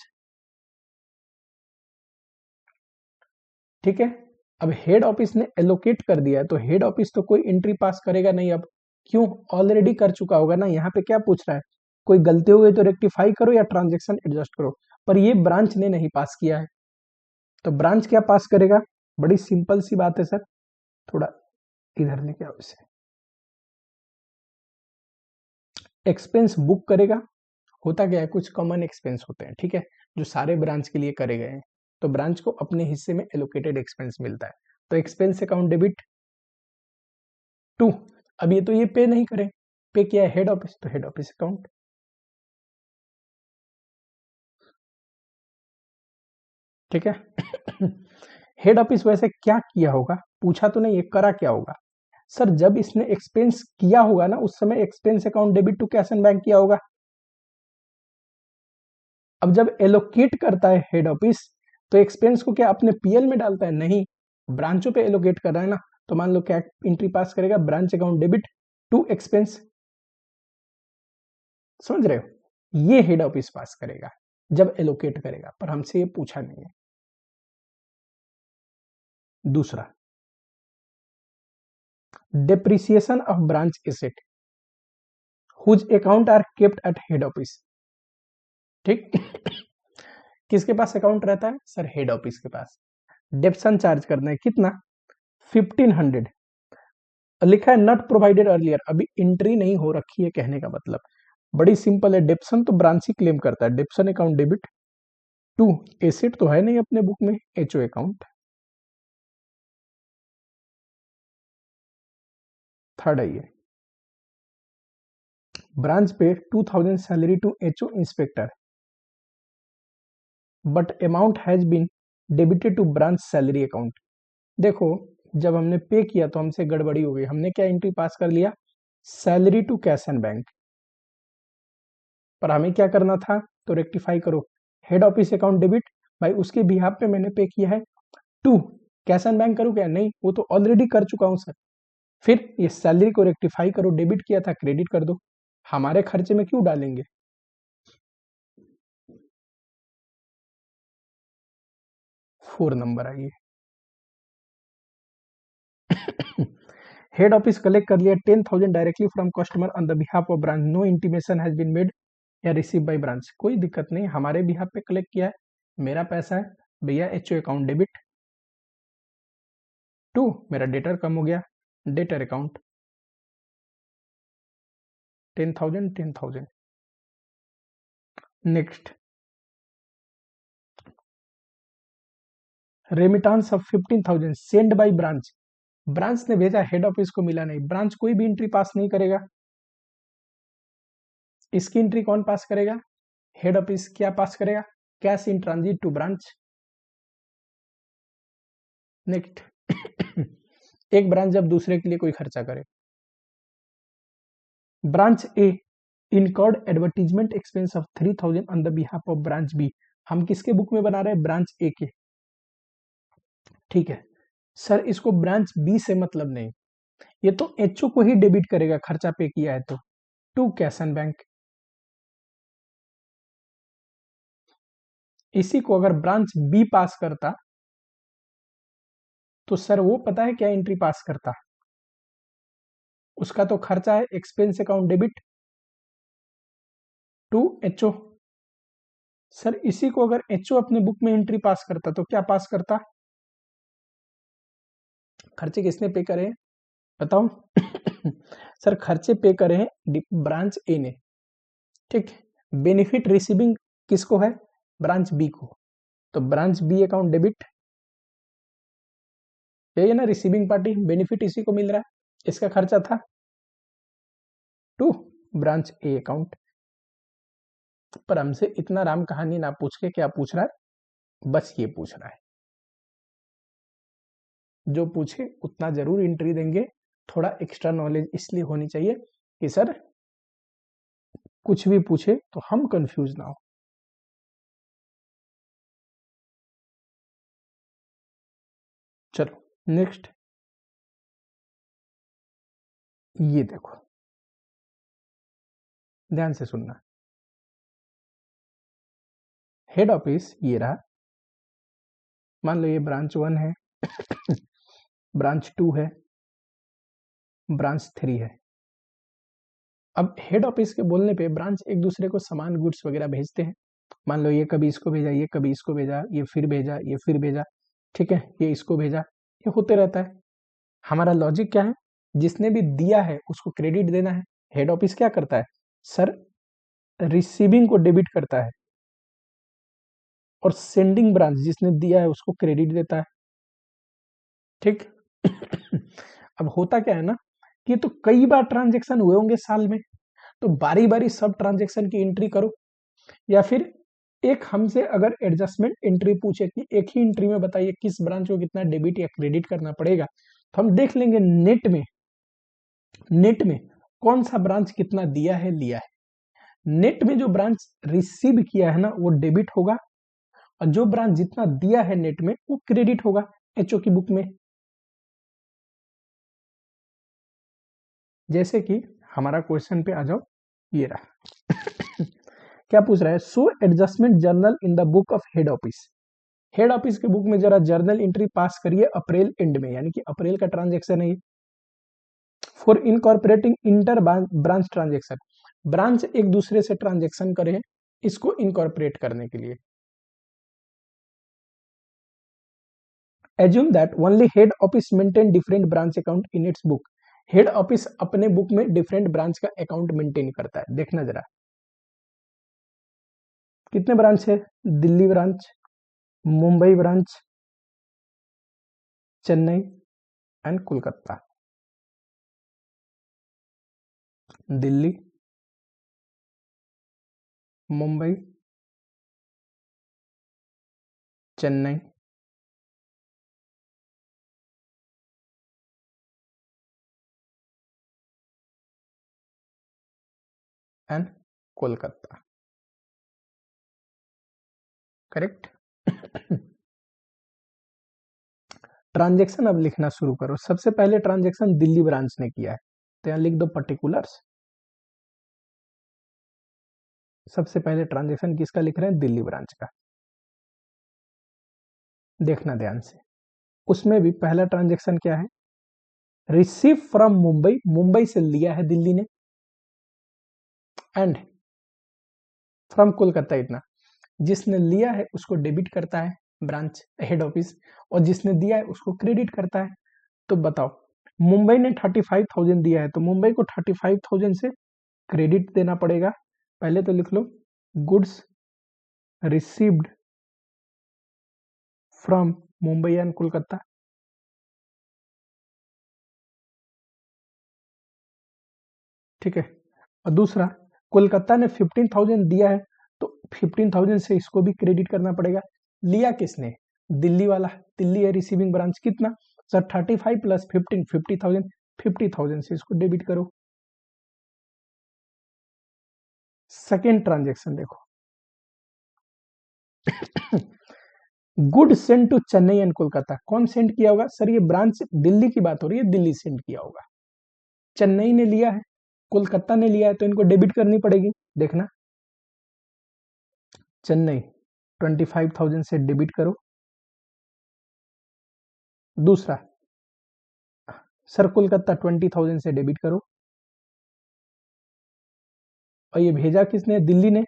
ठीक है। अब हेड ऑफिस ने एलोकेट कर दिया है, तो हेड ऑफिस तो कोई एंट्री पास करेगा नहीं। अब क्यों? ऑलरेडी कर चुका होगा ना। यहाँ पे क्या पूछ रहा है? कोई गलती हो गई तो रेक्टिफाई करो या ट्रांजेक्शन एडजस्ट करो, पर ये ब्रांच ने नहीं पास किया है, तो ब्रांच क्या पास करेगा? बड़ी सिंपल सी बात है सर, थोड़ा इधर लेके आओ इसे। एक्सपेंस बुक करेगा। होता क्या है, कुछ कॉमन एक्सपेंस होते हैं, ठीक है, जो सारे ब्रांच के लिए करे गए हैं, तो ब्रांच को अपने हिस्से में एलोकेटेड एक्सपेंस मिलता है। तो एक्सपेंस अकाउंट डेबिट टू, अब ये तो ये पे नहीं करें, पे किया है हेड ऑफिस, तो हेड ऑफिस अकाउंट, ठीक है। हेड ऑफिस वैसे क्या किया होगा? पूछा तो नहीं, ये करा क्या होगा? सर जब इसने एक्सपेंस किया होगा ना, उस समय expense account debit to cash and bank किया होगा। अब जब एलोकेट करता है हेड ऑफिस, तो एक्सपेंस को क्या अपने पीएल में डालता है? नहीं, ब्रांचों पे एलोकेट कर रहा है ना। तो मान लो क्या एंट्री पास करेगा? Branch account debit to expense. समझ रहे हो? ये हेड ऑफिस पास करेगा जब एलोकेट करेगा, पर हमसे ये पूछा नहीं है। दूसरा, depreciation of branch asset whose account are kept at head office, ठीक। किसके पास अकाउंट रहता है? सर हेड ऑफिस के पास। डेप्सन चार्ज करना है, कितना? 1,500। लिखा है नॉट प्रोवाइडेड अर्लियर, अभी एंट्री नहीं हो रखी है, कहने का मतलब बड़ी सिंपल है, डेप्सन तो ब्रांच ही क्लेम करता है, डेप्सन अकाउंट डेबिट टू एसेट तो है नहीं अपने बुक में, एचओ अकाउंट। थर्ड है ये, branch pay 2000 salary to HO inspector but amount has been debited to branch salary account. देखो जब हमने पे किया तो हमसे गड़बड़ी हो गई, हमने क्या एंट्री पास कर लिया, salary to cash and bank, पर हमें क्या करना था, तो रेक्टिफाई करो, हेड ऑफिस अकाउंट डेबिट, भाई उसके बिहाफ पे मैंने पे किया है, टू कैश एंड बैंक करूँ क्या, नहीं वो तो ऑलरेडी कर चुका हूं सर। फिर ये सैलरी को रेक्टिफाई करो, डेबिट किया था क्रेडिट कर दो, हमारे खर्चे में क्यों डालेंगे। 4 नंबर आइए, हेड ऑफिस कलेक्ट कर लिया 10,000 directly from customer on the behalf of branch, no intimation has been made या रिसीव बाय ब्रांच, कोई दिक्कत नहीं, हमारे बिहाफ पे कलेक्ट किया है, मेरा पैसा है भैया, एचओ अकाउंट डेबिट टू, मेरा डेटर कम हो गया, debtor account 10,000। Next, remittance of 15,000 send by branch, branch ने भेजा, हेड ऑफिस को मिला नहीं, ब्रांच कोई भी एंट्री पास नहीं करेगा, इसकी एंट्री कौन पास करेगा, हेड ऑफिस। क्या पास करेगा, cash in transit to branch. Next, एक ब्रांच जब दूसरे के लिए कोई खर्चा करे, branch A incurred advertisement expense of 3,000 on the behalf of branch B, हम किसके बुक में बना रहे हैं, ब्रांच ए के, ठीक है सर, इसको ब्रांच बी से मतलब नहीं, ये तो एचओ को ही डेबिट करेगा, खर्चा पे किया है तो, टू कैश एंड बैंक। इसी को अगर ब्रांच बी पास करता तो सर वो पता है क्या एंट्री पास करता, उसका तो खर्चा है, expense account debit to HO. Sir इसी को अगर एचओ अपने बुक में एंट्री पास करता तो क्या पास करता, खर्चे किसने पे करे बताओ। सर खर्चे पे करे हैं ब्रांच ए ने, ठीक, बेनिफिट रिसीविंग किसको है, ब्रांच बी को, तो ब्रांच बी अकाउंट डेबिट, यही है ना रिसीविंग पार्टी, बेनिफिट इसी को मिल रहा है, इसका खर्चा था टू ब्रांच ए अकाउंट। पर हमसे इतना राम कहानी ना पूछ के क्या पूछ रहा है, बस ये पूछ रहा है, जो पूछे उतना जरूर एंट्री देंगे, थोड़ा एक्स्ट्रा नॉलेज इसलिए होनी चाहिए कि सर कुछ भी पूछे तो हम कंफ्यूज ना हो। चलो नेक्स्ट, ये देखो ध्यान से सुनना, हेड ऑफिस ये रहा, मान लो ये ब्रांच 1 है, ब्रांच 2 है, ब्रांच 3 है। अब हेड ऑफिस के बोलने पे ब्रांच एक दूसरे को सामान गुड्स वगैरह भेजते हैं, मान लो ये कभी इसको भेजा, ये कभी इसको भेजा, ये फिर भेजा, ये फिर भेजा, ठीक है, ये इसको भेजा, ये होते रहता है। हमारा लॉजिक क्या है, जिसने भी दिया है उसको क्रेडिट देना है, हेड ऑफिस क्या करता है सर, रिसीविंग को डेबिट करता है, और सेंडिंग ब्रांच जिसने दिया है उसको क्रेडिट देता है, ठीक। अब होता क्या है ना, कि तो कई बार ट्रांजेक्शन हुए होंगे साल में, तो बारी बारी सब ट्रांजेक्शन की एंट्री करो, या फिर एक हमसे अगर एडजस्टमेंट एंट्री पूछे कि एक ही एंट्री में बताइए किस ब्रांच को कितना डेबिट या क्रेडिट करना पड़ेगा, तो हम देख लेंगे नेट में कौन सा ब्रांच कितना दिया है लिया है, नेट में जो ब्रांच रिसीव किया है ना वो डेबिट होगा, और जो ब्रांच जितना दिया है नेट में वो क्रेडिट होगा एचओ की बुक में। जैसे कि हमारा क्वेश्चन पे आ जाओ, ये रहा। क्या पूछ रहा है, so adjustment journal in the book of head office, head office के बुक में जरा जर्नल एंट्री पास करिए अप्रैल एंड में, यानी कि अप्रैल का ट्रांजेक्शन है, for incorporating inter branch transaction, branch एक दूसरे से ट्रांजेक्शन करे इसको इनकॉर्पोरेट करने के लिए। Assume that only head office maintain different branch account in its book, head office अपने बुक में डिफरेंट ब्रांच का अकाउंट मेंटेन करता है, देखना जरा कितने ब्रांच है? Delhi branch, Mumbai branch, Chennai and Kolkata. Delhi, Mumbai, Chennai and Kolkata. Correct. Transaction अब लिखना शुरू करो। सबसे पहले ट्रांजैक्शन दिल्ली ब्रांच ने किया है, तो यहां लिख दो पर्टिकुलर्स। सबसे पहले ट्रांजैक्शन किसका लिख रहे हैं? दिल्ली ब्रांच का। देखना ध्यान से, उसमें भी पहला ट्रांजैक्शन क्या है? रिसीव फ्रॉम मुंबई, मुंबई से लिया है दिल्ली ने, एंड फ्रॉम कोलकाता। इतना जिसने लिया है उसको डेबिट करता है ब्रांच हेड ऑफिस, और जिसने दिया है उसको क्रेडिट करता है। तो बताओ, मुंबई ने 35,000 दिया है, तो मुंबई को 35,000 से क्रेडिट देना पड़ेगा। पहले तो लिख लो goods received from Mumbai and Kolkata. ठीक है। और दूसरा, कोलकाता ने 15,000 दिया है, तो 15,000 से इसको भी क्रेडिट करना पड़ेगा। लिया किसने? दिल्ली वाला, दिल्ली है रिसीविंग ब्रांच। कितना सर? 35 प्लस 15, 50,000। 50,000 से इसको डेबिट करो। सेकेंड ट्रांजेक्शन देखो, good send to Chennai and Kolkata. कौन सेंड किया होगा? सर ये ब्रांच दिल्ली की बात हो रही है, दिल्ली सेंड किया होगा। चेन्नई ने लिया है, कोलकाता ने लिया है, तो इनको डेबिट करनी पड़ेगी। देखना, चेन्नई 25,000 से डेबिट करो। दूसरा, सर कोलकाता 20,000 से डेबिट करो। और ये भेजा किसने? दिल्ली ने,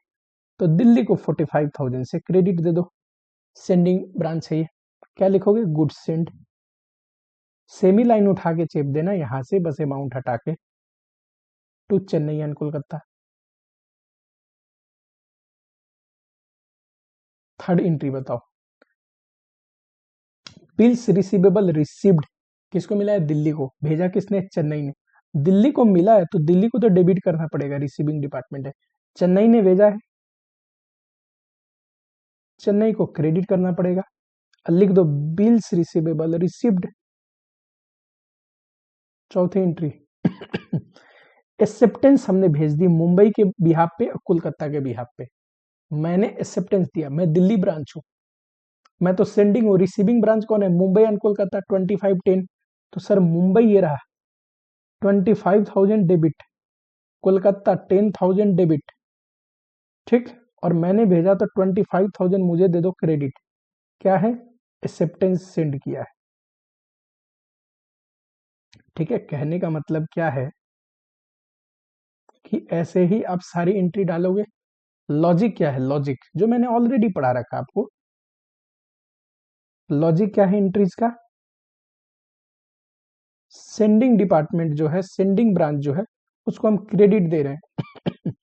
तो दिल्ली को 45,000 से क्रेडिट दे दो। सेंडिंग ब्रांच है ये। क्या लिखोगे? Good send. सेमी लाइन उठा के चेप देना यहां से, बस अमाउंट हटा के, to Chennai and Kolkata. Third entry बताओ, बिल्स रिसीवेबल रिसीव्ड किसको मिला है? दिल्ली को। भेजा किसने? चेन्नई ने। दिल्ली को मिला है तो दिल्ली को तो डेबिट करना पड़ेगा, रिसीविंग डिपार्टमेंट है। चेन्नई ने भेजा है, चेन्नई को क्रेडिट करना पड़ेगा। लिख दो बिल्स रिसीवेबल रिसीव्ड। चौथी एंट्री, एक्सेप्टेंस हमने भेज दी मुंबई के बिहाफ पे और कोलकाता के बिहाफ पे। मैंने एक्सेप्टेंस दिया, मैं दिल्ली ब्रांच हूं, मैं तो सेंडिंग हूँ। रिसीविंग ब्रांच कौन है? मुंबई एंड कोलकाता। 2510, तो सर मुंबई ये रहा 25,000 डेबिट, कोलकाता 10,000 डेबिट। ठीक, और मैंने भेजा तो 25,000 मुझे दे दो क्रेडिट। क्या है? एक्सेप्टेंस सेंड किया है। ठीक है, कहने का मतलब क्या है कि ऐसे ही आप सारी एंट्री डालोगे। लॉजिक क्या है? लॉजिक जो मैंने ऑलरेडी पढ़ा रखा आपको। लॉजिक क्या है एंट्रीज का? सेंडिंग डिपार्टमेंट जो है, सेंडिंग ब्रांच जो है, उसको हम क्रेडिट दे रहे हैं।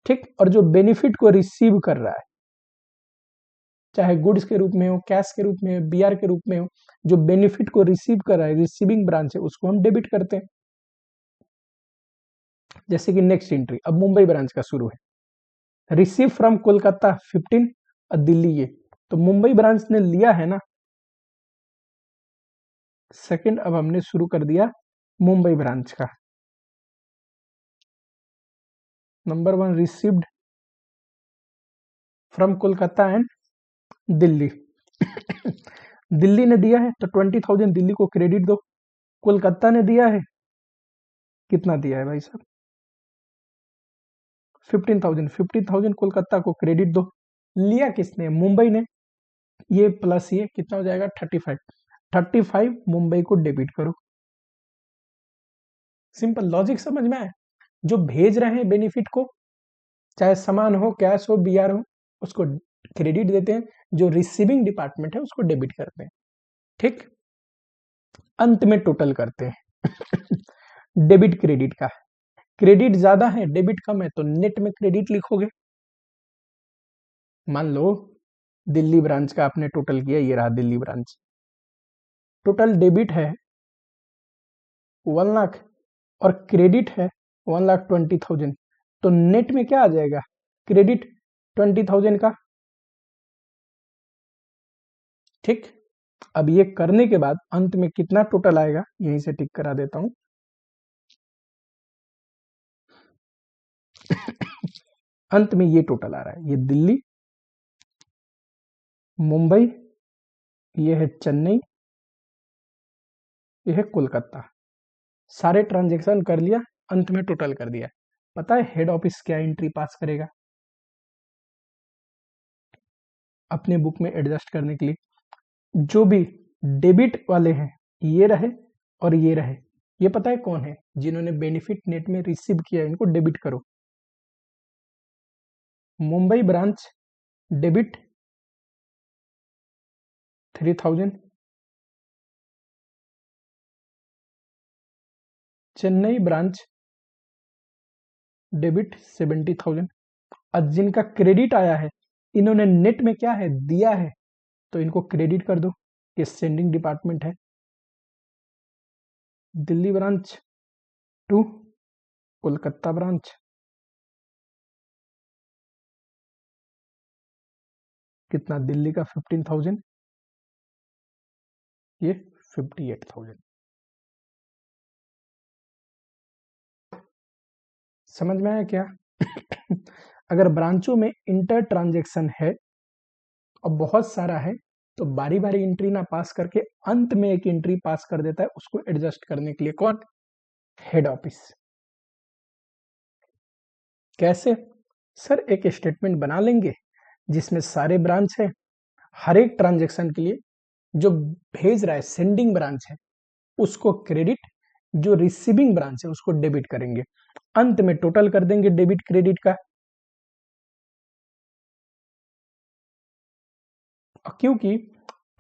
ठीक, और जो बेनिफिट को रिसीव कर रहा है, चाहे गुड्स के रूप में हो, कैश के रूप में हो, बीआर के रूप में हो, जो बेनिफिट को रिसीव कर रहा है, रिसीविंग ब्रांच है, उसको हम डेबिट करते हैं। जैसे कि नेक्स्ट एंट्री अब मुंबई ब्रांच का शुरू है, रिसीव फ्रॉम कोलकाता 15 और दिल्ली ये, तो मुंबई ब्रांच ने लिया है ना। सेकंड, अब हमने शुरू कर दिया मुंबई ब्रांच का। Number 1, received from Kolkata and Delhi. Delhi ने दिया है तो 20,000 दिल्ली को क्रेडिट दो। कोलकाता ने दिया है, कितना दिया है भाई साहब? 15,000। 15,000 कोलकाता को क्रेडिट दो। लिया किसने? मुंबई ने। ये प्लस ये कितना हो जाएगा? 35। 35 मुंबई को डेबिट करो। सिंपल लॉजिक समझ में आया? जो भेज रहे हैं बेनिफिट को, चाहे सामान हो, कैश हो, बीआर हो, उसको क्रेडिट देते हैं। जो रिसीविंग डिपार्टमेंट है उसको डेबिट करते हैं। ठीक, अंत में टोटल करते हैं। डेबिट क्रेडिट का, क्रेडिट ज्यादा है डेबिट कम है, तो नेट में क्रेडिट लिखोगे। मान लो दिल्ली ब्रांच का आपने टोटल किया, ये रहा दिल्ली ब्रांच, टोटल डेबिट है 1 लाख और क्रेडिट है 1,20,000, तो नेट में क्या आ जाएगा, क्रेडिट 20,000 का। ठीक, अब ये करने के बाद अंत में कितना टोटल आएगा, यहीं से टिक करा देता हूं। अंत में ये टोटल आ रहा है, ये दिल्ली, मुंबई, ये है चेन्नई, ये है कोलकाता, सारे ट्रांजेक्शन कर लिया, अंत में टोटल कर दिया। पता है हेड ऑफिस क्या एंट्री पास करेगा अपने बुक में एडजस्ट करने के लिए, जो भी डेबिट वाले हैं ये रहे और ये रहे, ये पता है कौन है, जिन्होंने बेनिफिट नेट में रिसीव किया इनको डेबिट करो। Mumbai branch debit 3,000, Chennai branch debit 70,000। अब जिनका क्रेडिट आया है, इन्होंने नेट में क्या है दिया है, तो इनको क्रेडिट कर दो, ये सेंडिंग डिपार्टमेंट है। दिल्ली ब्रांच 2, कोलकाता ब्रांच कितना, दिल्ली का 15,000, ये 58,000। समझ में आया क्या? अगर ब्रांचों में इंटर ट्रांजेक्शन है और बहुत सारा है, तो बारी बारी एंट्री ना पास करके अंत में एक एंट्री पास कर देता है, उसको एडजस्ट करने के लिए कौन, हेड ऑफिस। कैसे? सर एक स्टेटमेंट बना लेंगे जिसमें सारे ब्रांच है, हर एक ट्रांजेक्शन के लिए जो भेज रहा है सेंडिंग ब्रांच है उसको क्रेडिट, जो रिसीविंग ब्रांच है उसको डेबिट करेंगे, अंत में टोटल कर देंगे डेबिट क्रेडिट का। क्योंकि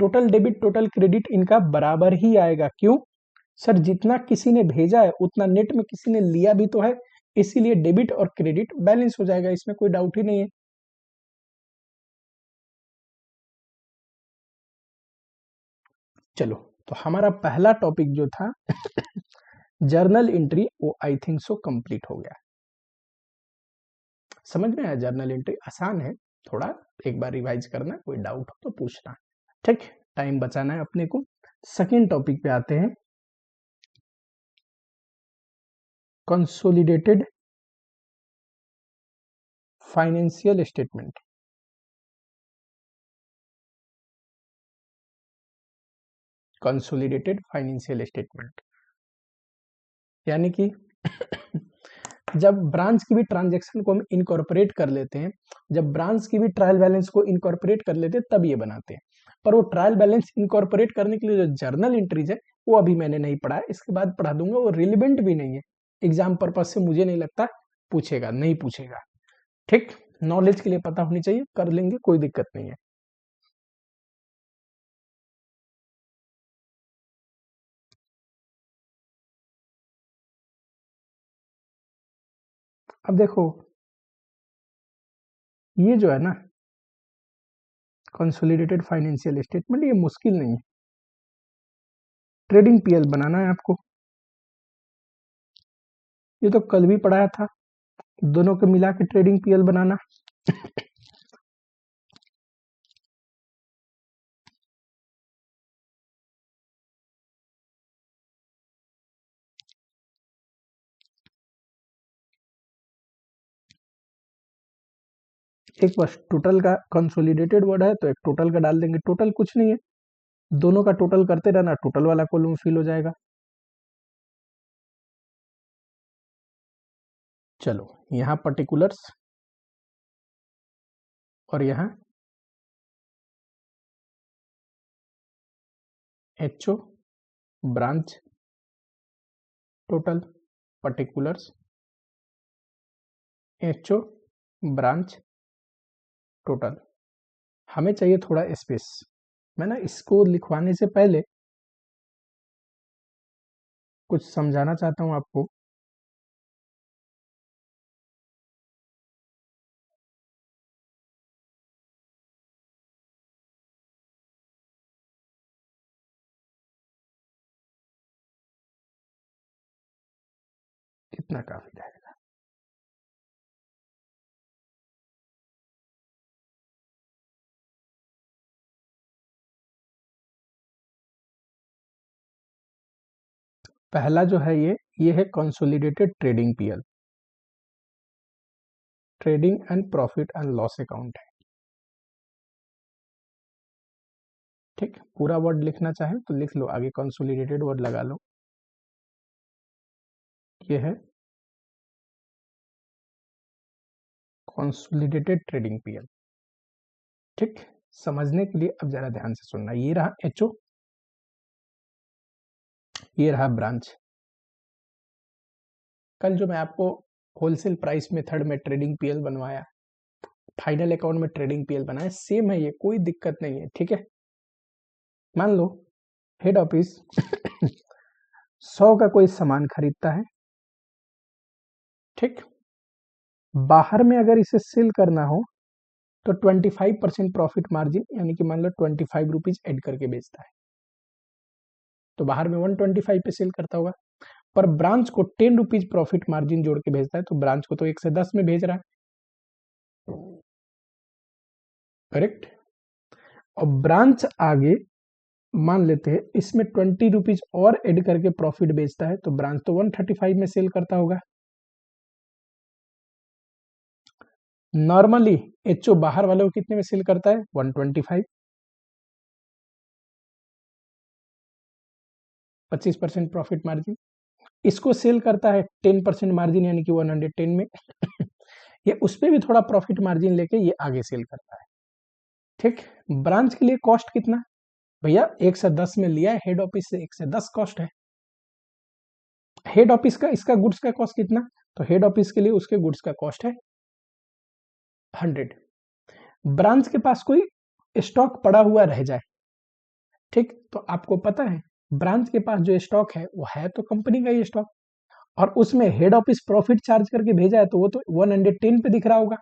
टोटल डेबिट टोटल क्रेडिट इनका बराबर ही आएगा। क्यों सर, जितना किसी ने भेजा है उतना नेट में किसी ने लिया भी तो है, इसीलिए डेबिट और क्रेडिट बैलेंस हो जाएगा, इसमें कोई डाउट ही नहीं है। चलो, तो हमारा पहला टॉपिक जो था जर्नल एंट्री, वो आई थिंक सो कंप्लीट हो गया। समझ में आया? जर्नल एंट्री आसान है थोड़ा, एक बार रिवाइज करना, कोई डाउट हो तो पूछना। ठीक, टाइम बचाना है अपने को। सेकेंड टॉपिक पे आते हैं, consolidated financial statement. Consolidated financial statement यानी कि जब ब्रांच की भी ट्रांजैक्शन को हम इनकॉर्पोरेट कर लेते हैं, जब ब्रांच की भी ट्रायल बैलेंस को इनकॉर्पोरेट कर लेते हैं तब ये बनाते हैं। पर वो ट्रायल बैलेंस इनकॉर्पोरेट करने के लिए जो जर्नल एंट्रीज है वो अभी मैंने नहीं पढ़ा है, इसके बाद पढ़ा दूंगा, वो रिलेवेंट भी नहीं है एग्जाम पर्पज से, मुझे नहीं लगता पूछेगा, नहीं पूछेगा। ठीक, नॉलेज के लिए पता होनी चाहिए, कर लेंगे, कोई दिक्कत नहीं है। अब देखो, ये जो है ना कंसोलिडेटेड फाइनेंशियल स्टेटमेंट, ये मुश्किल नहीं है। ट्रेडिंग पीएल बनाना है आपको, ये तो कल भी पढ़ाया था, दोनों को मिला के ट्रेडिंग पीएल बनाना। एक बस टोटल का कंसोलिडेटेड वर्ड है तो एक टोटल का डाल देंगे, टोटल कुछ नहीं है, दोनों का टोटल करते रहना, टोटल वाला कॉलम फिल हो जाएगा। चलो, यहाँ पर्टिकुलर्स और यहाँ HO branch total, particulars HO branch total. हमें चाहिए थोड़ा स्पेस, मैं ना इसको लिखवाने से पहले कुछ समझाना चाहता हूं आपको। इतना काफी रहेगा। पहला जो है ये है consolidated trading PL, trading and profit and loss account है। ठीक, पूरा वर्ड लिखना चाहे तो लिख लो, आगे कंसोलिडेटेड वर्ड लगा लो। ये है कंसोलिडेटेड ट्रेडिंग पीएल। ठीक, समझने के लिए अब जरा ध्यान से सुनना। ये रहा एचओ, ये रहा ब्रांच। कल जो मैं आपको होलसेल प्राइस मेथड में ट्रेडिंग पीएल बनवाया, फाइनल अकाउंट में ट्रेडिंग पीएल बनाया, सेम है ये, कोई दिक्कत नहीं है। ठीक है, मान लो हेड ऑफिस 100 का कोई सामान खरीदता है। ठीक, बाहर में अगर इसे सेल करना हो तो 25% प्रॉफिट मार्जिन, यानी कि मान लो 25 रुपीज एड करके बेचता है, तो बाहर में 125 पे सेल करता होगा। पर ब्रांच को 10 रुपीज प्रॉफिट मार्जिन जोड़ के भेजता है, तो ब्रांच को तो 1 से 10 में भेज रहा है, करेक्ट। और ब्रांच आगे मान लेते हैं इसमें 20 रुपीज और ऐड करके प्रॉफिट बेचता है, तो ब्रांच तो 135 में सेल करता होगा। नॉर्मली एचओ बाहर वाले को कितने में सेल करता है? 125, 25% प्रॉफिट मार्जिन। इसको सेल करता है 10% मार्जिन, यानी कि 110 में। ये उस पर भी थोड़ा प्रॉफिट मार्जिन लेके ये आगे सेल करता है। ठीक, ब्रांच के लिए कॉस्ट कितना भैया? 1 से 10 में लिया है, हेड ऑफिस से 1 से 10 कॉस्ट है। हेड ऑफिस का इसका गुड्स का कॉस्ट कितना? तो हेड ऑफिस के लिए उसके गुड्स का कॉस्ट है 100। ब्रांच के पास कोई स्टॉक पड़ा हुआ रह जाए, ठीक, तो आपको पता है ब्रांच के पास जो स्टॉक है वो है तो कंपनी का ही स्टॉक, और उसमें हेड ऑफिस प्रॉफिट चार्ज करके भेजा है, तो वो तो 110 पे दिख रहा होगा।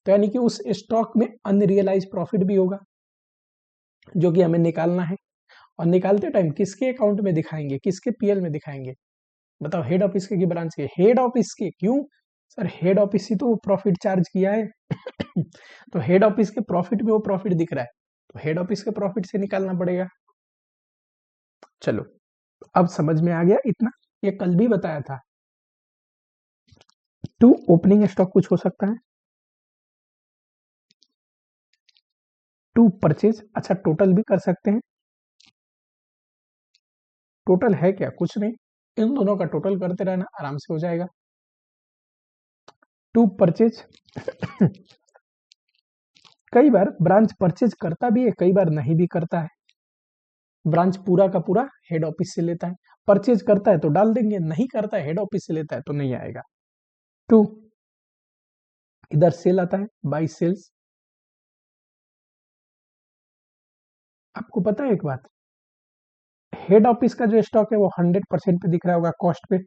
तो यानी कि उस स्टॉक में अनरियलाइज प्रॉफिट भी होगा, जो कि हमें निकालना है। और निकालते टाइम किसके अकाउंट में दिखाएंगे, किसके पीएल में दिखाएंगे? बताओ, हेड ऑफिस के कि ब्रांच के? हेड ऑफिस के। क्यों सर? हेड ऑफिस ही तो वो प्रॉफिट चार्ज किया है। तो हेड ऑफिस के प्रॉफिट में वो प्रॉफिट दिख रहा है, तो हेड ऑफिस के प्रॉफिट से निकालना पड़ेगा। चलो, अब समझ में आ गया इतना? ये कल भी बताया था। टू ओपनिंग स्टॉक कुछ हो सकता है, टू परचेज, अच्छा टोटल भी कर सकते हैं। टोटल है क्या? कुछ नहीं, इन दोनों का टोटल करते रहना, आराम से हो जाएगा। टू परचेज कई बार ब्रांच परचेज करता भी है, कई बार नहीं भी करता है। ब्रांच पूरा का पूरा हेड ऑफिस से लेता है, परचेज करता है तो डाल देंगे, नहीं करता है हेड ऑफिस से लेता है तो नहीं आएगा। टू, इधर सेल आता है, बाई सेल्स। आपको पता है एक बात, हेड ऑफिस का जो स्टॉक है वो 100% पे दिख रहा होगा कॉस्ट पे,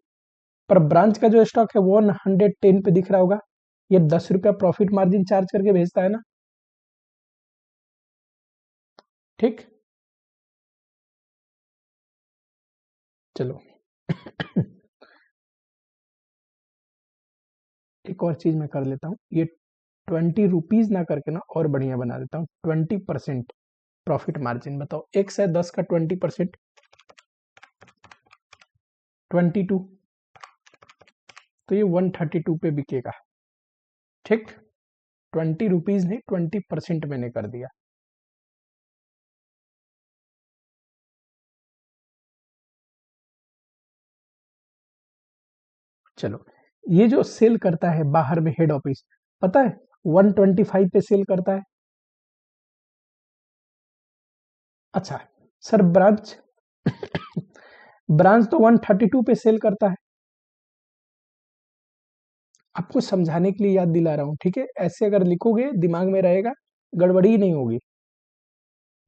पर ब्रांच का जो स्टॉक है वो 110 पे दिख रहा होगा। ये 10 रुपया प्रॉफिट मार्जिन चार्ज करके भेजता है ना। ठीक, चलो एक और चीज मैं कर लेता हूँ, ये 20 रुपीज ना करके ना और बढ़िया बना देता हूँ, 20% प्रॉफिट मार्जिन। बताओ, 1 से 10 का 20%, 22, तो ये 132 पे बिकेगा। ठीक, 20 रुपीज ने 20% मैंने कर दिया। चलो, ये जो सेल करता है बाहर में हेड ऑफिस, पता है 125 पे सेल करता है। अच्छा सर, ब्रांच ब्रांच तो 132 पे सेल करता है। आपको समझाने के लिए याद दिला रहा हूं, ठीक है? ऐसे अगर लिखोगे दिमाग में रहेगा, गड़बड़ी नहीं होगी।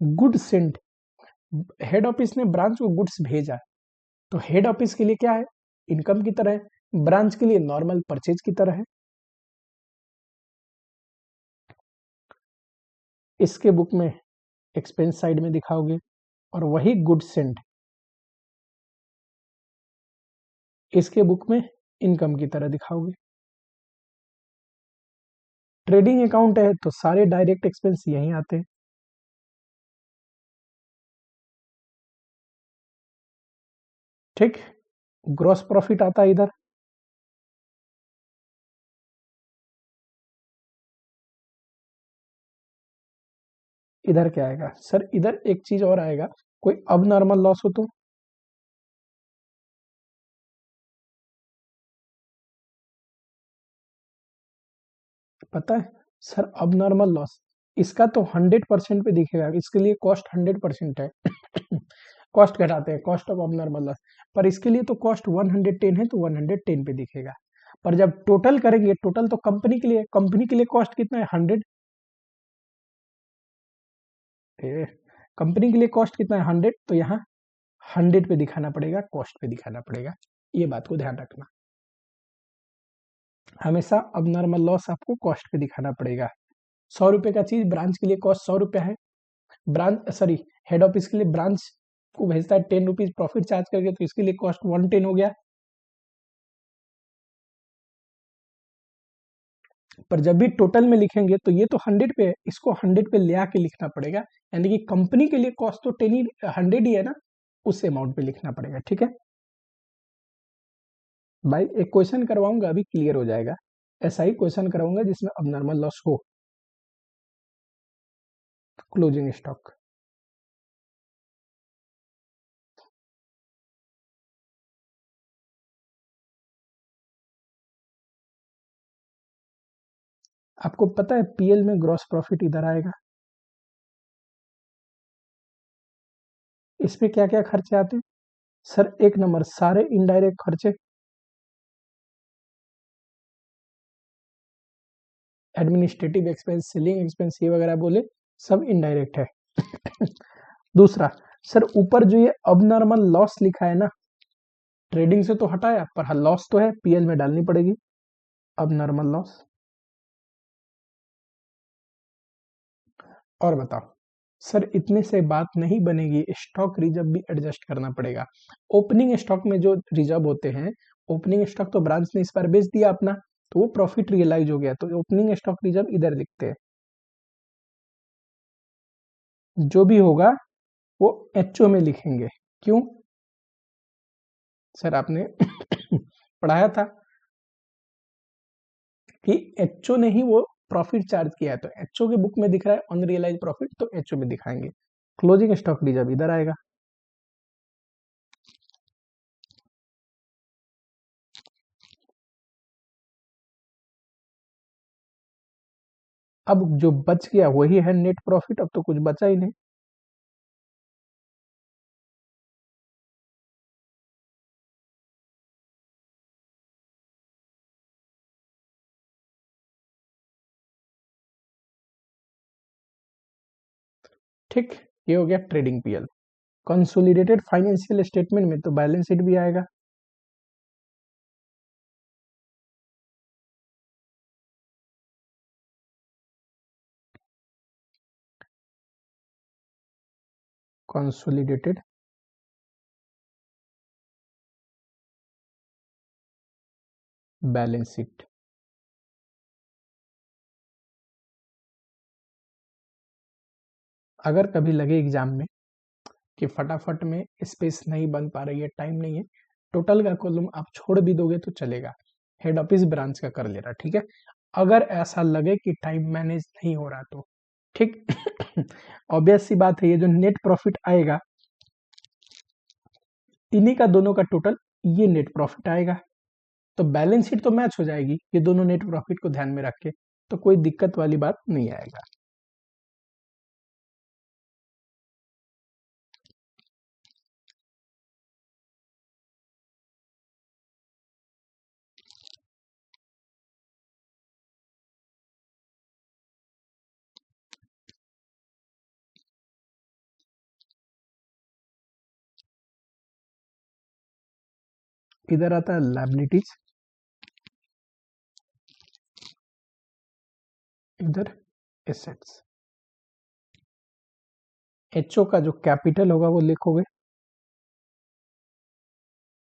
गुड सेंट, हेड ऑफिस ने ब्रांच को गुड्स भेजा, तो हेड ऑफिस के लिए क्या है? इनकम की तरह है, ब्रांच के लिए नॉर्मल परचेज की तरह है। इसके बुक में एक्सपेंस साइड में दिखाओगे, और वही गुड सेंट इसके बुक में इनकम की तरह दिखाओगे। ट्रेडिंग अकाउंट है तो सारे डायरेक्ट एक्सपेंस यहीं आते हैं। ठीक, ग्रॉस प्रॉफिट आता है इधर। इधर क्या आएगा सर, इधर एक चीज और आएगा, कोई अब नॉर्मल लॉस हो तो। पता है सर, अब नॉर्मल लॉस इसका तो 100% पे दिखेगा, इसके लिए कॉस्ट 100% है। कॉस्ट घटाते हैं, कॉस्ट ऑफ अब नॉर्मल लॉस, पर इसके लिए तो कॉस्ट 110 है तो 110 पे दिखेगा। पर जब टोटल करेंगे, टोटल तो कंपनी के लिए कॉस्ट कितना है 100। कंपनी के लिए कॉस्ट कितना है 100, तो यहाँ 100 पे दिखाना पड़ेगा, कॉस्ट पे दिखाना पड़ेगा। ये बात को ध्यान रखना, हमेशा अब नॉर्मल लॉस आपको कॉस्ट पे दिखाना पड़ेगा। 100 रुपए का चीज ब्रांच के लिए कॉस्ट 100 रुपया है, ब्रांच सॉरी हेड ऑफिस के लिए ब्रांच को भेजता है 10 रुपीज प्रॉफिट चार्ज करके, तो इसके लिए कॉस्ट 110 हो गया। पर जब भी टोटल में लिखेंगे तो ये तो 100 पे है, इसको 100 पे ले आके लिखना पड़ेगा, यानी कि कंपनी के लिए कॉस्ट तो 100 ही है ना, उस अमाउंट पे लिखना पड़ेगा। ठीक है भाई, एक क्वेश्चन करवाऊंगा अभी, क्लियर हो जाएगा। ऐसा ही क्वेश्चन कराऊंगा जिसमें अब नॉर्मल लॉस हो। क्लोजिंग स्टॉक, आपको पता है पीएल में ग्रॉस प्रॉफिट इधर आएगा। इसमें क्या क्या खर्चे आते हैं सर, एक नंबर सारे इनडायरेक्ट खर्चे, एडमिनिस्ट्रेटिव एक्सपेंस, सेलिंग एक्सपेंस, ये वगैरह बोले, सब इनडायरेक्ट है। दूसरा सर, ऊपर जो ये अब नॉर्मल लॉस लिखा है ना, ट्रेडिंग से तो हटाया, पर हाँ लॉस तो है, पीएल में डालनी पड़ेगी अब नॉर्मल लॉस। और बताओ सर, इतने से बात नहीं बनेगी, स्टॉक रिजर्व भी एडजस्ट करना पड़ेगा। ओपनिंग स्टॉक में जो रिजर्व होते हैं, ओपनिंग स्टॉक तो ब्रांच ने इस बार बेच दिया अपना, तो वो प्रॉफिट रियलाइज हो गया, तो ओपनिंग स्टॉक रिजर्व इधर लिखते हैं। जो भी होगा वो एचओ में लिखेंगे। क्यों सर, आपने पढ़ाया था कि एचओ ने ही वो प्रॉफिट चार्ज किया है, तो एचओ के बुक में दिख रहा है अनरियलाइज प्रॉफिट, तो एचओ में दिखाएंगे। क्लोजिंग स्टॉक रिजर्व इधर आएगा। अब जो बच गया वही है नेट प्रॉफिट, अब तो कुछ बचा ही नहीं। ठीक, ये हो गया trading PL. Consolidated financial statement में तो बैलेंस शीट भी आएगा। कंसोलिडेटेड बैलेंस शीट, अगर कभी लगे एग्जाम में कि फटाफट में स्पेस नहीं बन पा रही है, टाइम नहीं है, टोटल का कॉलम आप छोड़ भी दोगे तो चलेगा, हेड ऑफिस ब्रांच का कर लेना। ठीक है, अगर ऐसा लगे कि टाइम मैनेज नहीं हो रहा तो ठीक। ऑब्वियस सी बात है, ये जो नेट प्रॉफिट आएगा, इन्हीं का दोनों का टोटल ये नेट प्रॉफिट आएगा, तो बैलेंस शीट तो मैच हो जाएगी ये दोनों नेट प्रॉफिट को ध्यान में रख के, तो कोई दिक्कत वाली बात नहीं आएगा। इधर आता है लायबिलिटीज, इधर एसेट्स। एचओ का जो कैपिटल होगा वो लिखोगे,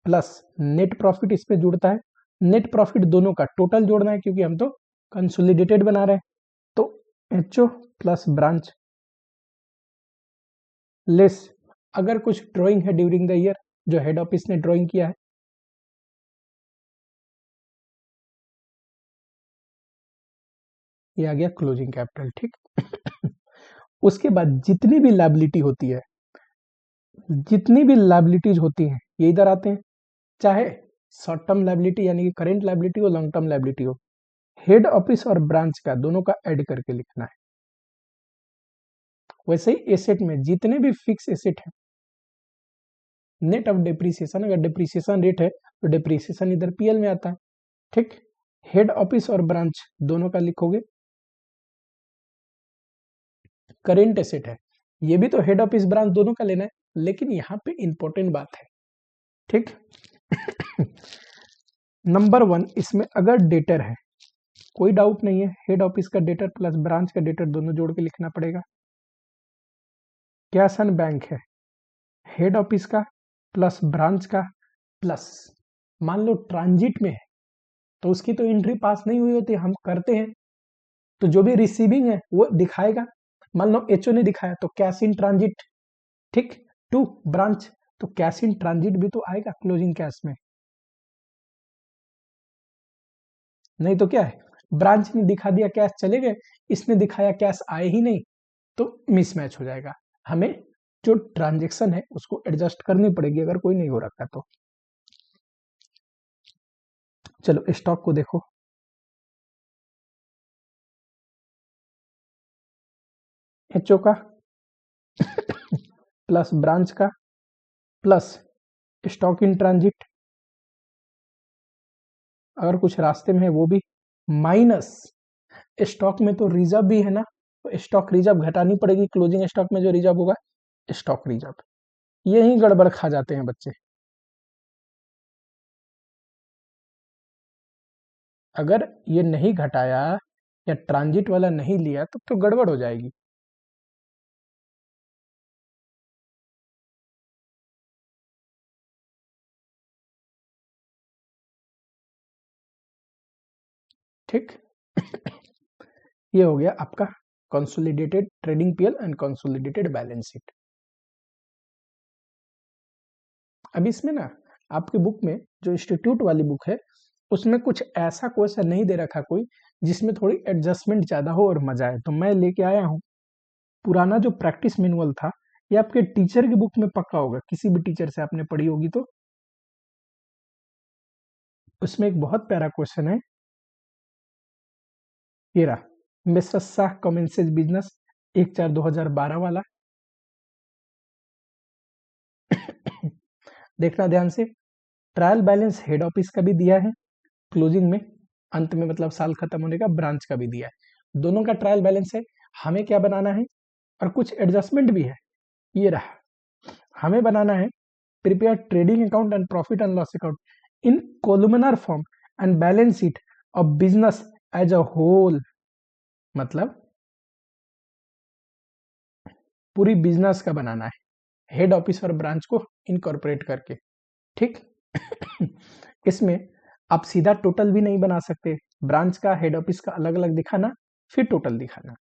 प्लस नेट प्रॉफिट इसमें जुड़ता है, नेट प्रॉफिट दोनों का टोटल जोड़ना है क्योंकि हम तो कंसोलिडेटेड बना रहे हैं। तो एचओ प्लस ब्रांच लेस अगर कुछ ड्राइंग है ड्यूरिंग द ईयर जो हेड ऑफिस ने ड्राइंग किया है, ये आ गया क्लोजिंग कैपिटल। ठीक उसके बाद जितनी भी लायबिलिटी होती है, जितनी भी लायबिलिटीज होती हैं ये इधर आते हैं, चाहे शॉर्ट टर्म लायबिलिटी यानी कि करेंट लायबिलिटी हो, लॉन्ग टर्म लायबिलिटी हो, हेड ऑफिस और ब्रांच का दोनों का ऐड करके लिखना है। वैसे ही एसेट में जितने भी फिक्स एसेट है, नेट ऑफ डिप्रिसिएशन, अगर डिप्रिसिएशन रेट है तो डिप्रिसिएशन इधर पीएल में आता है। ठीक हेड ऑफिस और ब्रांच दोनों का लिखोगे। करेंट एसेट है, ये भी तो हेड ऑफिस ब्रांच दोनों का लेना है, लेकिन यहाँ पे इंपॉर्टेंट बात है। ठीक नंबर 1, इसमें अगर डेटर है, कोई डाउट नहीं है, हेड ऑफिस का डेटर प्लस ब्रांच का डेटर दोनों जोड़ के लिखना पड़ेगा। कैश एंड बैंक है, हेड ऑफिस का प्लस ब्रांच का प्लस, मान लो ट्रांजिट में है तो उसकी तो एंट्री पास नहीं हुई होती, हम करते हैं तो जो भी रिसीविंग है वो दिखाएगा। मान लो एचओ ने दिखाया तो कैश इन ट्रांजिट। ठीक टू ब्रांच तो कैश इन ट्रांजिट भी तो आएगा क्लोजिंग कैश में, नहीं तो क्या है, ब्रांच ने दिखा दिया कैश चले गए, इसने दिखाया कैश आए ही नहीं, तो मिसमैच हो जाएगा। हमें जो ट्रांजेक्शन है उसको एडजस्ट करनी पड़ेगी अगर कोई नहीं हो रखा तो। चलो स्टॉक को देखो, एचओ का प्लस ब्रांच का प्लस स्टॉक इन ट्रांजिट, अगर कुछ रास्ते में है वो भी, माइनस स्टॉक में तो रिजर्व भी है ना, तो स्टॉक रिजर्व घटानी पड़ेगी, क्लोजिंग स्टॉक में जो रिजर्व होगा स्टॉक रिजर्व। यही गड़बड़ खा जाते हैं बच्चे, अगर ये नहीं घटाया या ट्रांजिट वाला नहीं लिया तो गड़बड़ हो जाएगी। ठीक ये हो गया आपका consolidated trading PL and consolidated balance sheet. अब इसमें ना आपकी बुक में जो इंस्टीट्यूट वाली बुक है उसमें कुछ ऐसा क्वेश्चन नहीं दे रखा कोई जिसमें थोड़ी एडजस्टमेंट ज्यादा हो और मजा आए, तो मैं लेके आया हूँ पुराना जो प्रैक्टिस मैनुअल था, ये आपके टीचर की बुक में पक्का होगा, किसी भी टीचर से आपने पढ़ी होगी तो। उसमें एक बहुत प्यारा क्वेश्चन है, ये रहा, मिस्टर शाह कमेंसेज बिजनेस 1/4/2012 वाला। देखना ध्यान से, ट्रायल बैलेंस हेड ऑफिस का भी दिया है क्लोजिंग में, अंत में मतलब साल खत्म होने का ब्रांच का भी दिया है, दोनों का ट्रायल बैलेंस है। हमें क्या बनाना है और कुछ एडजस्टमेंट भी है, ये रहा, हमें बनाना है prepare trading account and profit and loss account in columnar form and balance sheet of business as a whole, मतलब पूरी बिजनेस का बनाना है, हेड ऑफिस और ब्रांच को इनकॉर्पोरेट करके। ठीक इसमें आप सीधा टोटल भी नहीं बना सकते, ब्रांच का हेड ऑफिस का अलग अलग दिखाना फिर टोटल दिखाना।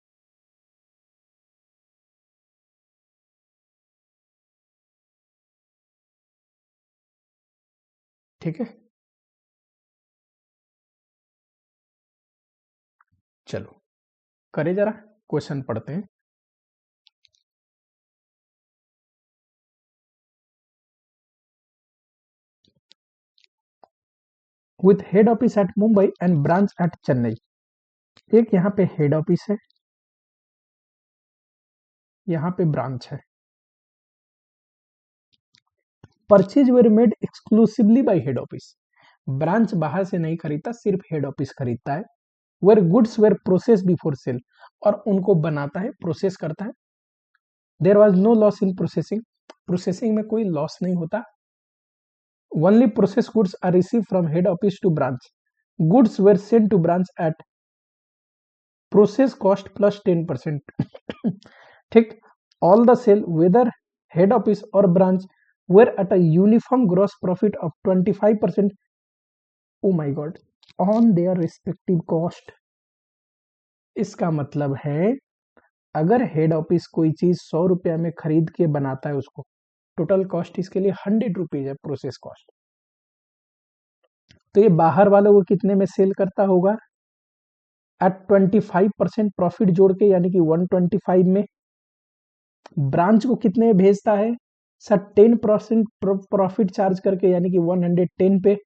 ठीक है, चलो करे जरा, क्वेश्चन पढ़ते हैं। With head office at Mumbai and branch at Chennai, एक यहाँ पे हेड ऑफिस है, यहाँ पे ब्रांच है, purchase were made exclusively by head office, branch बाहर से नहीं खरीदता, सिर्फ हेड ऑफिस खरीदता है। Were goods were process before sale, और उनको बनाता है, प्रोसेस करता है। There was no loss in processing, processing में कोई लॉस नहीं होता। Only process goods are receive from head office to branch, goods were sent to branch at process cost plus 10%। ठीक all the cell weather head office और branch were at a uniform gross profit of 25% oh my God, on their respective cost. इसका मतलब है अगर हेड ऑफिस कोई चीज 100 रुपया में खरीद के बनाता है, उसको टोटल कॉस्ट इसके लिए 100 रुपीज है, प्रोसेस कॉस्ट। तो ये बाहर वालों को कितने में सेल करता होगा? एट 25% प्रॉफिट जोड़ के, यानी कि 125 में। ब्रांच को कितने में भेजता है? सर 10% प्रॉफिट चार्ज करके, यानी कि 110 पे।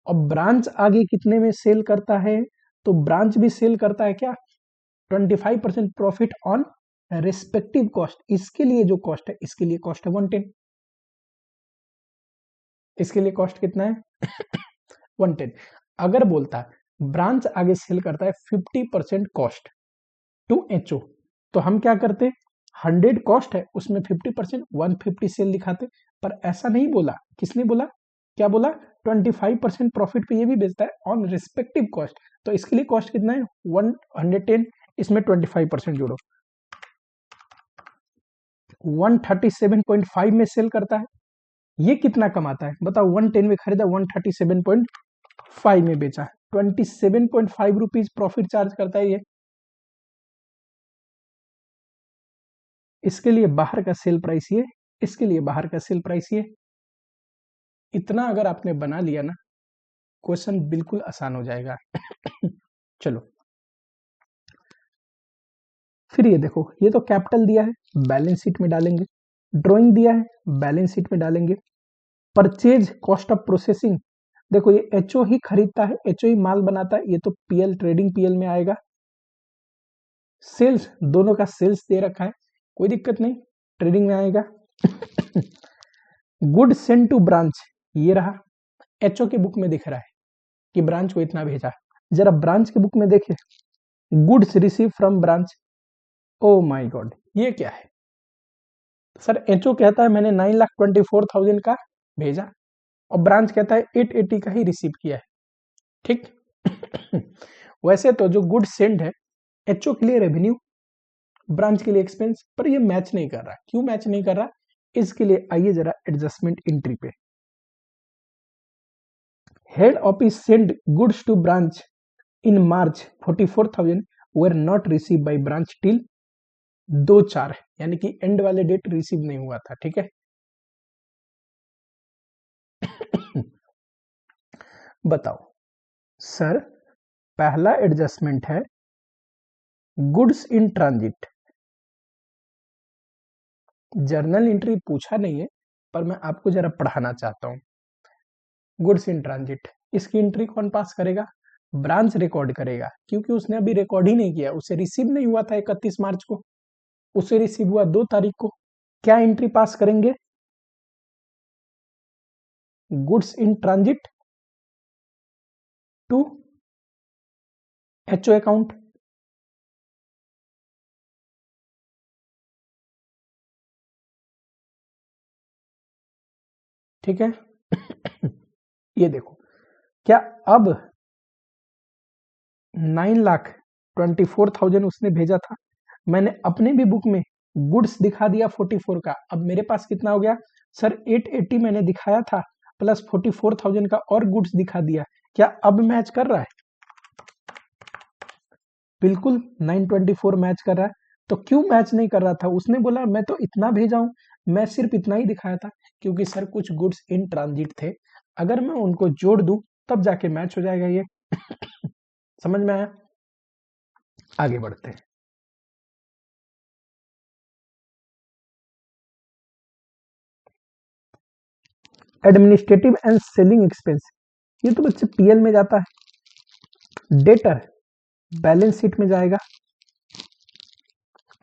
और ब्रांच आगे कितने में सेल करता है? तो ब्रांच भी सेल करता है क्या? 25% प्रॉफिट ऑन रेस्पेक्टिव कॉस्ट। इसके लिए जो कॉस्ट है, इसके लिए कॉस्ट है 110। इसके लिए कॉस्ट कितना है? 110। अगर बोलता है ब्रांच आगे सेल करता है 50% कॉस्ट टू एचओ, तो हम क्या करते? 100 कॉस्ट है, उसमें 50% 150 सेल दिखाते। पर ऐसा नहीं बोला। किसने बोला? क्या बोला? 25% प्रॉफिट पे ये भी बेचता है ऑन रिस्पेक्टिव कॉस्ट। तो इसके लिए कॉस्ट कितना है? 110। इसमें 25% जोड़ो, 137.5 में सेल करता है। ये कितना कमाता है बताओ? 110 में खरीदा, 137.5 में बेचा, 27.5 रुपीज प्रॉफिट चार्ज करता है ये। इसके लिए बाहर का सेल प्राइस ये, इसके लिए बाहर का सेल प्राइस ये। इतना अगर आपने बना लिया ना, क्वेश्चन बिल्कुल आसान हो जाएगा। चलो फिर ये देखो, ये तो कैपिटल दिया है, बैलेंस शीट में डालेंगे। ड्राइंग दिया है, बैलेंस शीट में डालेंगे। परचेज कॉस्ट ऑफ प्रोसेसिंग, देखो ये एचओ ही खरीदता है, एचओ ही माल बनाता है, ये तो पीएल, ट्रेडिंग पीएल में आएगा। सेल्स, दोनों का सेल्स दे रखा है, कोई दिक्कत नहीं, ट्रेडिंग में आएगा। गुड सेंड टू ब्रांच, ये रहा, एचओ के बुक में दिख रहा है कि ब्रांच को इतना भेजा। जरा ब्रांच के बुक में देखे, goods receive from branch. O my God, ये क्या है? सर एचओ कहता है मैंने 9,24,000 का भेजा, और ब्रांच कहता है 880 का ही रिसीव किया है। ठीक। वैसे तो जो गुड सेंड है, एचओ के लिए रेवेन्यू, ब्रांच के लिए एक्सपेंस, पर ये मैच नहीं कर रहा। क्यों मैच नहीं कर रहा? इसके लिए आइए जरा एडजस्टमेंट एंट्री पे। Head office send goods to branch in March, 44,000 were not received by branch till 2/4, यानी कि एंड वाले डेट रिसीव नहीं हुआ था। ठीक है। बताओ सर, पहला एडजस्टमेंट है goods in transit. Journal entry पूछा नहीं है, पर मैं आपको जरा पढ़ाना चाहता हूं। गुड्स इन ट्रांजिट, इसकी एंट्री कौन पास करेगा? ब्रांच रिकॉर्ड करेगा, क्योंकि उसने अभी रिकॉर्ड ही नहीं किया, उसे रिसीव नहीं हुआ था 31 मार्च को, उसे रिसीव हुआ 2 तारीख को। क्या एंट्री पास करेंगे? Goods in transit to HO account. ठीक है। ये देखो, क्या अब 9,24,000 उसने भेजा था, मैंने अपने भी बुक में गुड्स दिखा दिया 44 का। अब मेरे पास कितना हो गया? सर 880 मैंने दिखाया था, प्लस 44,000 का और गुड्स दिखा दिया। क्या अब मैच कर रहा है? बिल्कुल 924 मैच कर रहा है। तो क्यों मैच नहीं कर रहा था? उसने बोला मैं तो इतना भेजा हूं, मैं सिर्फ इतना ही दिखाया था, क्योंकि सर कुछ गुड्स इन ट्रांजिट थे, अगर मैं उनको जोड़ दूं तब जाके मैच हो जाएगा ये। समझ में आया? आगे बढ़ते हैं। एडमिनिस्ट्रेटिव एंड सेलिंग एक्सपेंस, ये तो बच्चे पीएल में जाता है। डेटर बैलेंस शीट में जाएगा।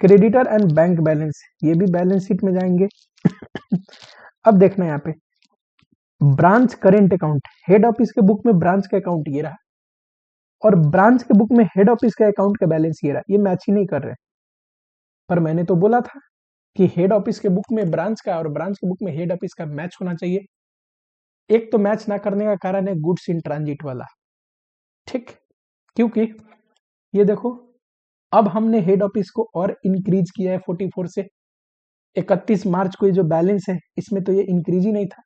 क्रेडिटर एंड बैंक बैलेंस, ये भी बैलेंस शीट में जाएंगे। अब देखना यहाँ पे branch current account, head office के बुक में ब्रांच का अकाउंट ये रहा, और ब्रांच के बुक में हेड ऑफिस का अकाउंट का बैलेंस ये रहा, ये मैच ही नहीं कर रहे। पर मैंने तो बोला था कि हेड ऑफिस के बुक में ब्रांच का और ब्रांच के बुक में हेड ऑफिस का मैच होना चाहिए। एक तो मैच ना करने का कारण है गुड्स इन ट्रांजिट वाला। ठीक। क्योंकि ये देखो, अब हमने हेड ऑफिस को और इंक्रीज किया है 44 से। 31 मार्च को ये जो बैलेंस है, इसमें तो ये इंक्रीज ही नहीं था।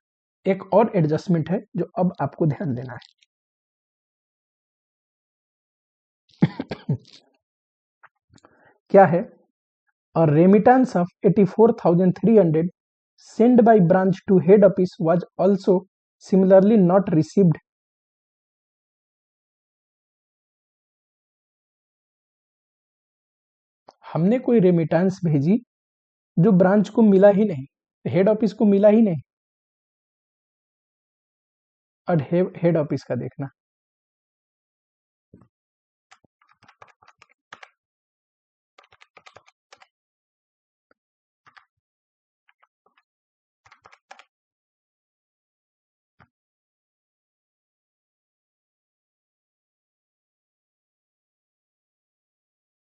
एक और एडजस्टमेंट है जो अब आपको ध्यान देना है। क्या है? A remittance of 84,300 sent by branch to head office was also similarly not received. हमने कोई रेमिटेंस भेजी जो ब्रांच को मिला ही नहीं, हेड ऑफिस को मिला ही नहीं। और हेड ऑफिस का देखना,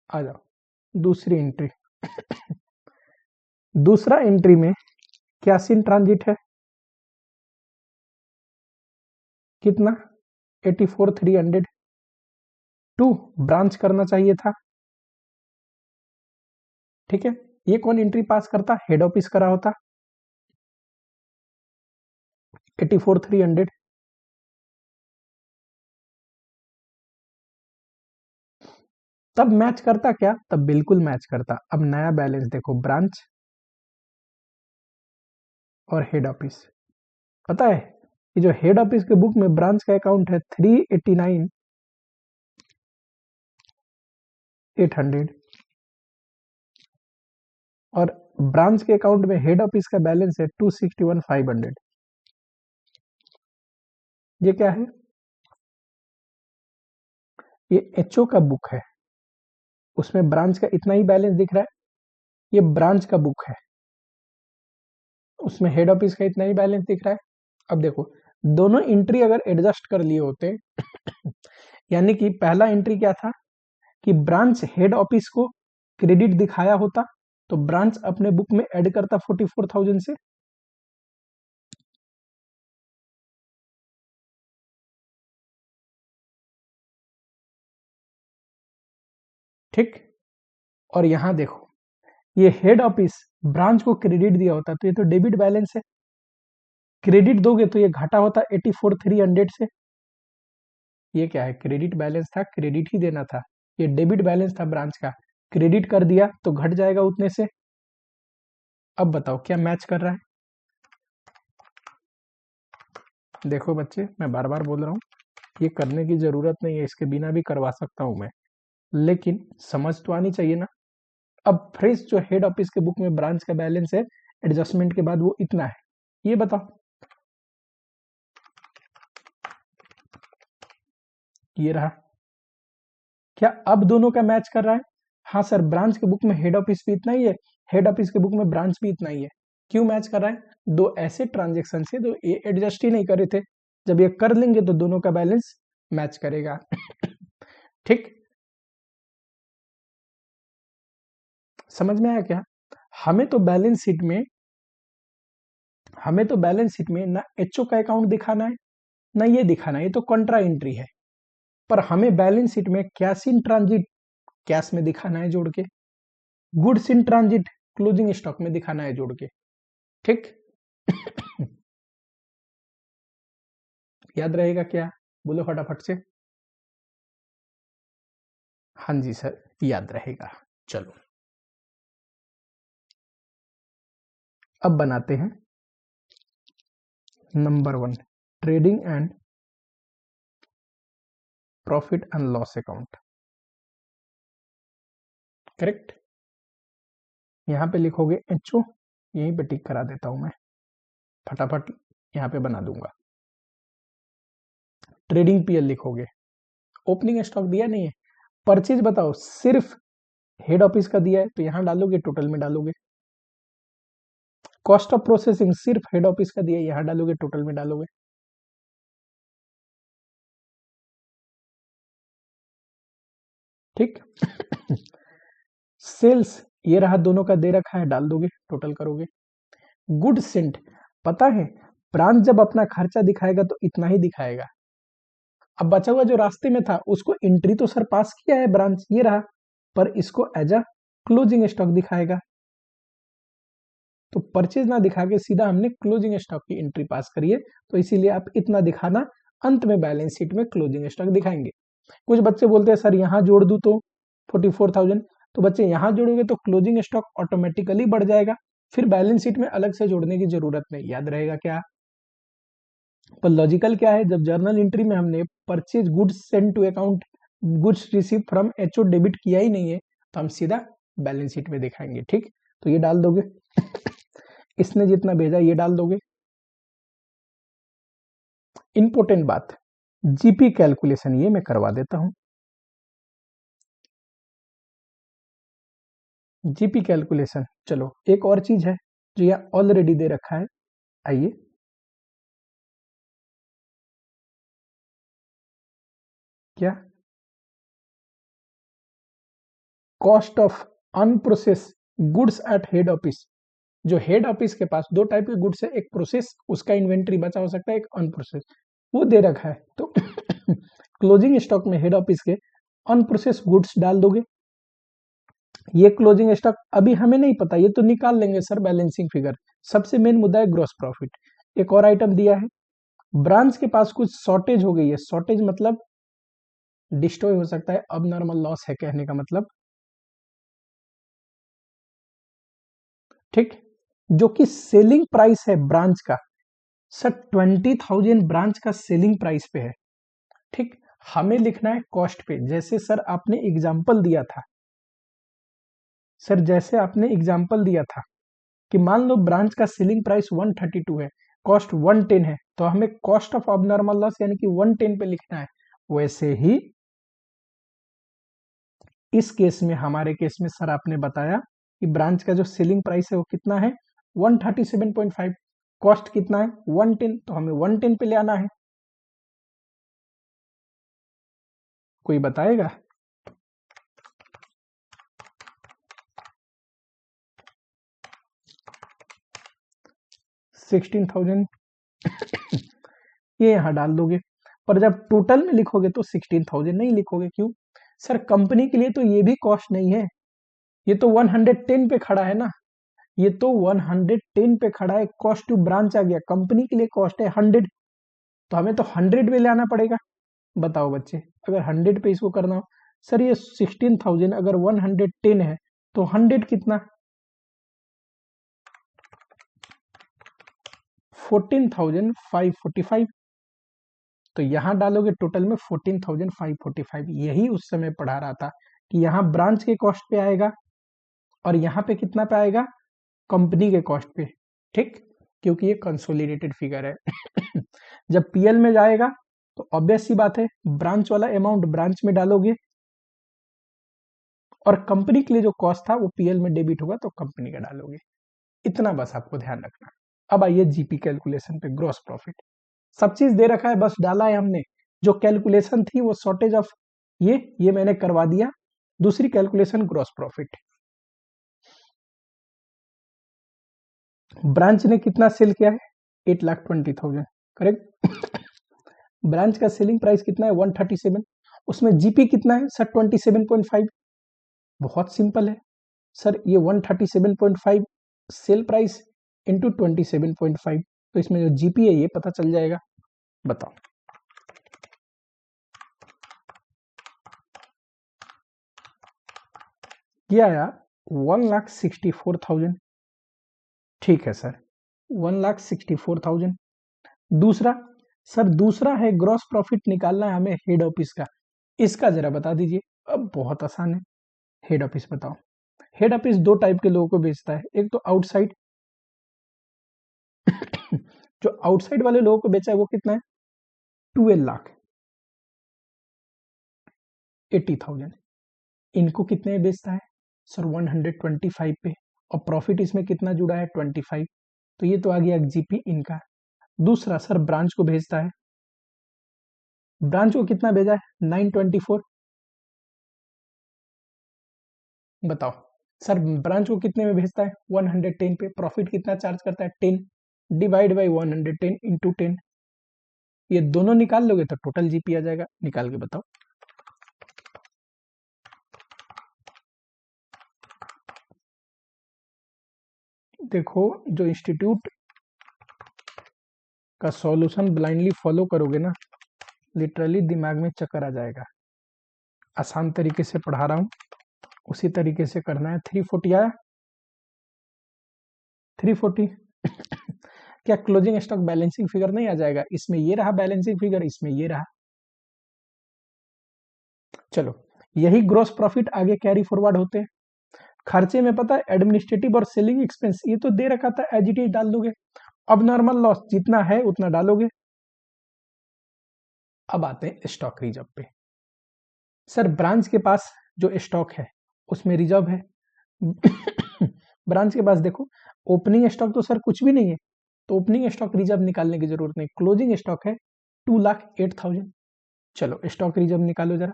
आ जाओ दूसरी एंट्री। दूसरा एंट्री में कैश इन ट्रांजिट है कितना? 84,300 टू ब्रांच करना चाहिए था। ठीक है, ये कौन एंट्री पास करता? हेड ऑफिस करा होता 84,300। तब मैच करता क्या? तब बिल्कुल मैच करता। अब नया बैलेंस देखो, ब्रांच और हेड ऑफिस। पता है कि जो हेड ऑफिस के बुक में ब्रांच का अकाउंट है 389,800 और ब्रांच के अकाउंट में हेड ऑफिस का बैलेंस है 261,500। ये क्या है? ये एचओ का बुक है, उसमें ब्रांच का इतना ही बैलेंस दिख रहा है। ये ब्रांच का बुक है, उसमें हेड ऑफिस का इतना ही बैलेंस दिख रहा है। अब देखो, दोनों एंट्री अगर एडजस्ट कर लिए होते यानी कि पहला एंट्री क्या था कि ब्रांच हेड ऑफिस को क्रेडिट दिखाया होता, तो ब्रांच अपने बुक में ऐड करता 44,000 से। ठीक, और यहां देखो, ये हेड ऑफिस ब्रांच को क्रेडिट दिया होता तो ये तो डेबिट बैलेंस है, क्रेडिट दोगे तो ये घटा होता 84,300 से। ये क्या है? क्रेडिट बैलेंस था, क्रेडिट ही देना था। ये डेबिट बैलेंस था ब्रांच का, क्रेडिट कर दिया तो घट जाएगा उतने से। अब बताओ क्या मैच कर रहा है? देखो बच्चे, मैं बार बार बोल रहा हूँ, ये करने की जरूरत नहीं है, इसके बिना भी करवा सकता हूं मैं, लेकिन समझ तो आनी चाहिए ना। अब फ्रेश जो हेड ऑफिस के बुक में ब्रांच का बैलेंस है एडजस्टमेंट के बाद वो इतना है, ये बताओ। ये रहा, क्या अब दोनों का मैच कर रहा है? हाँ सर, ब्रांच के बुक में हेड ऑफिस भी इतना ही है, हेड ऑफिस के बुक में ब्रांच भी इतना ही है। क्यों मैच कर रहा है? दो ऐसे ट्रांजेक्शन से तो ये एडजस्ट ही नहीं करे थे, जब ये कर लेंगे तो दोनों का बैलेंस मैच करेगा। ठीक, समझ में आया क्या? हमें तो बैलेंस शीट में ना एचओ का अकाउंट दिखाना है ना ये दिखाना है, ये तो कंट्रा एंट्री है। पर हमें बैलेंस शीट में कैश इन ट्रांजिट कैश में दिखाना है जोड़ के, goods in transit closing stock में दिखाना है जोड़ के। ठीक, याद रहेगा क्या? बोलो फटाफट से। हाँ जी सर, याद रहेगा। चलो अब बनाते हैं number 1, trading and profit and loss account. Correct, यहां पे लिखोगे एचओ, यहीं पे टिक करा देता हूं मैं, फटाफट यहां पे बना दूंगा। ट्रेडिंग पीएल लिखोगे, ओपनिंग स्टॉक दिया नहीं है, परचेज बताओ, सिर्फ हेड ऑफिस का दिया है तो यहां डालोगे, टोटल में डालोगे। कॉस्ट ऑफ प्रोसेसिंग सिर्फ हेड ऑफिस का दिया है, यहां डालोगे, टोटल में डालोगे। ठीक, सेल्स ये रहा, दोनों का दे रखा है, डाल दोगे, टोटल करोगे। गुड सेंट, पता है ब्रांच जब अपना खर्चा दिखाएगा तो इतना ही दिखाएगा। अब बचा हुआ जो रास्ते में था उसको एंट्री तो सर पास किया है ब्रांच, ये रहा, पर इसको एज अ क्लोजिंग स्टॉक दिखाएगा, तो परचेज ना दिखा के सीधा हमने क्लोजिंग स्टॉक की एंट्री पास करी है, तो इसीलिए आप इतना दिखाना, अंत में बैलेंस शीट में क्लोजिंग स्टॉक दिखाएंगे। कुछ बच्चे बोलते हैं सर यहां जोड़ दूं तो 44,000, तो बच्चे यहाँ जोड़ोगे तो क्लोजिंग स्टॉक ऑटोमेटिकली बढ़ जाएगा, फिर बैलेंस शीट में अलग से जोड़ने की जरूरत नहीं। याद रहेगा क्या? पर लॉजिकल क्या है, जब जर्नल एंट्री में हमने purchase goods send to account goods receive from HO debit किया ही नहीं है, तो हम सीधा बैलेंस शीट में दिखाएंगे। ठीक, तो ये डाल दोगे इसने जितना भेजा ये डाल दोगे। इंपॉर्टेंट बात, जीपी कैलकुलेशन ये मैं करवा देता हूं। जीपी कैलकुलेशन, चलो एक और चीज है जो यहाँ ऑलरेडी दे रखा है, आइए क्या, cost of unprocessed goods at head office. जो हेड ऑफिस के पास दो टाइप के गुड्स है, एक प्रोसेस उसका इन्वेंट्री बचा हो सकता है, एक अनप्रोसेस, वो दे रखा है। तो क्लोजिंग स्टॉक में हेड ऑफिस के अनप्रोसेस गुड्स डाल दोगे। ये क्लोजिंग स्टॉक अभी हमें नहीं पता, ये तो निकाल लेंगे सर बैलेंसिंग फिगर। सबसे मेन मुद्दा है ग्रॉस प्रॉफिट। एक और आइटम दिया है, ब्रांच के पास कुछ शॉर्टेज हो गई है। शॉर्टेज मतलब डिस्ट्रॉय हो सकता है, अब नॉर्मल लॉस है कहने का मतलब। ठीक, जो कि सेलिंग प्राइस है ब्रांच का, सर 20,000 ब्रांच का सेलिंग प्राइस पे है। ठीक, हमें लिखना है कॉस्ट पे। जैसे सर आपने एग्जाम्पल दिया था, सर जैसे आपने एग्जाम्पल दिया था कि मान लो ब्रांच का सेलिंग प्राइस 132 है, कॉस्ट 110 है, तो हमें कॉस्ट ऑफ अबनॉर्मल लॉस यानी कि 110 पे लिखना है। वैसे ही इस केस में, हमारे केस में सर आपने बताया कि ब्रांच का जो सेलिंग प्राइस है वो कितना है 137.5, कॉस्ट कितना है 110, तो हमें 110 पे ले आना है। कोई बताएगा? 16,000 ये यहां डाल दोगे। पर जब टोटल में लिखोगे तो 16,000 नहीं लिखोगे, क्यों? सर कंपनी के लिए तो ये भी कॉस्ट नहीं है, ये तो 110 पे खड़ा है ना, ये तो 110 पे खड़ा है। कॉस्ट टू ब्रांच आ गया, कंपनी के लिए कॉस्ट है 100, तो हमें तो 100 पे ले आना पड़ेगा। बताओ बच्चे, अगर 100 पे इसको करना हो, सर ये 16,000 अगर 110 है तो 100 कितना, 14,545। तो यहां डालोगे टोटल में 14,545। यही उस समय पढ़ा रहा था कि यहाँ ब्रांच के कॉस्ट पे आएगा और यहाँ पे कितना पे आएगा, कंपनी के कॉस्ट पे। ठीक, क्योंकि ये कंसोलिडेटेड फिगर है। जब पीएल में जाएगा तो ऑब्वियस सी बात है ब्रांच वाला अमाउंट ब्रांच में डालोगे, और कंपनी के लिए जो कॉस्ट था वो पीएल में डेबिट होगा तो कंपनी का डालोगे। इतना बस आपको ध्यान रखना। अब आइए जीपी कैलकुलेशन पे, ग्रॉस प्रॉफिट। सब चीज दे रखा है, बस डाला है हमने। जो कैलकुलेशन थी वो शॉर्टेज ऑफ ये मैंने करवा दिया। दूसरी कैलकुलेशन ग्रॉस प्रॉफिट। ब्रांच ने कितना सेल किया है 8,20,000, करेक्ट। ब्रांच का सेलिंग प्राइस कितना है 137, उसमें जीपी कितना है सर 27.5। बहुत सिंपल है सर, ये 137.5 सेल प्राइस इंटू 27.5, तो इसमें जो जीपी है ये पता चल जाएगा। बताओ, ये आया 1,64,000। ठीक है सर, 1,64,000। दूसरा, सर दूसरा है ग्रॉस प्रॉफिट निकालना है हमें हेड ऑफिस का। इसका जरा बता दीजिए। अब बहुत आसान है, हेड ऑफिस बताओ। हेड ऑफिस दो टाइप के लोगों को बेचता है, एक तो आउटसाइड। जो आउटसाइड वाले लोगों को बेचा है वो कितना है 12,80,000। इनको कितने में बेचता है सर 125 पे, और प्रॉफिट इसमें कितना जुड़ा है 25, तो ये तो आ गया जीपी इनका। दूसरा सर ब्रांच को भेजता है, ब्रांच को कितना भेजा है 924। बताओ सर ब्रांच को कितने में भेजता है 110 पे, प्रॉफिट कितना चार्ज करता है 10, डिवाइड बाई 110 इंटू 10। ये दोनों निकाल लोगे तो टोटल जीपी आ जाएगा, निकाल के बताओ। देखो, जो इंस्टीट्यूट का सॉल्यूशन ब्लाइंडली फॉलो करोगे ना, लिटरली दिमाग में चक्कर आ जाएगा। आसान तरीके से पढ़ा रहा हूं, उसी तरीके से करना है। 340 आया, 340 क्या क्लोजिंग स्टॉक बैलेंसिंग फिगर नहीं आ जाएगा? इसमें ये रहा बैलेंसिंग फिगर, इसमें ये रहा। चलो, यही ग्रॉस प्रॉफिट आगे कैरी फॉरवर्ड होते हैं। खर्चे में पता है एडमिनिस्ट्रेटिव और सेलिंग एक्सपेंस ये तो दे रखा था, एज इट इज डाल दोगे। अब नॉर्मल लॉस जितना है उतना डालोगे। अब आते हैं स्टॉक रिजर्व पे। सर ब्रांच के पास जो स्टॉक है उसमें रिजर्व है। ब्रांच के पास देखो ओपनिंग स्टॉक तो सर कुछ भी नहीं है, तो ओपनिंग स्टॉक रिजर्व निकालने की जरूरत नहीं। क्लोजिंग स्टॉक है 2,08,000। चलो स्टॉक रिजर्व निकालो जरा।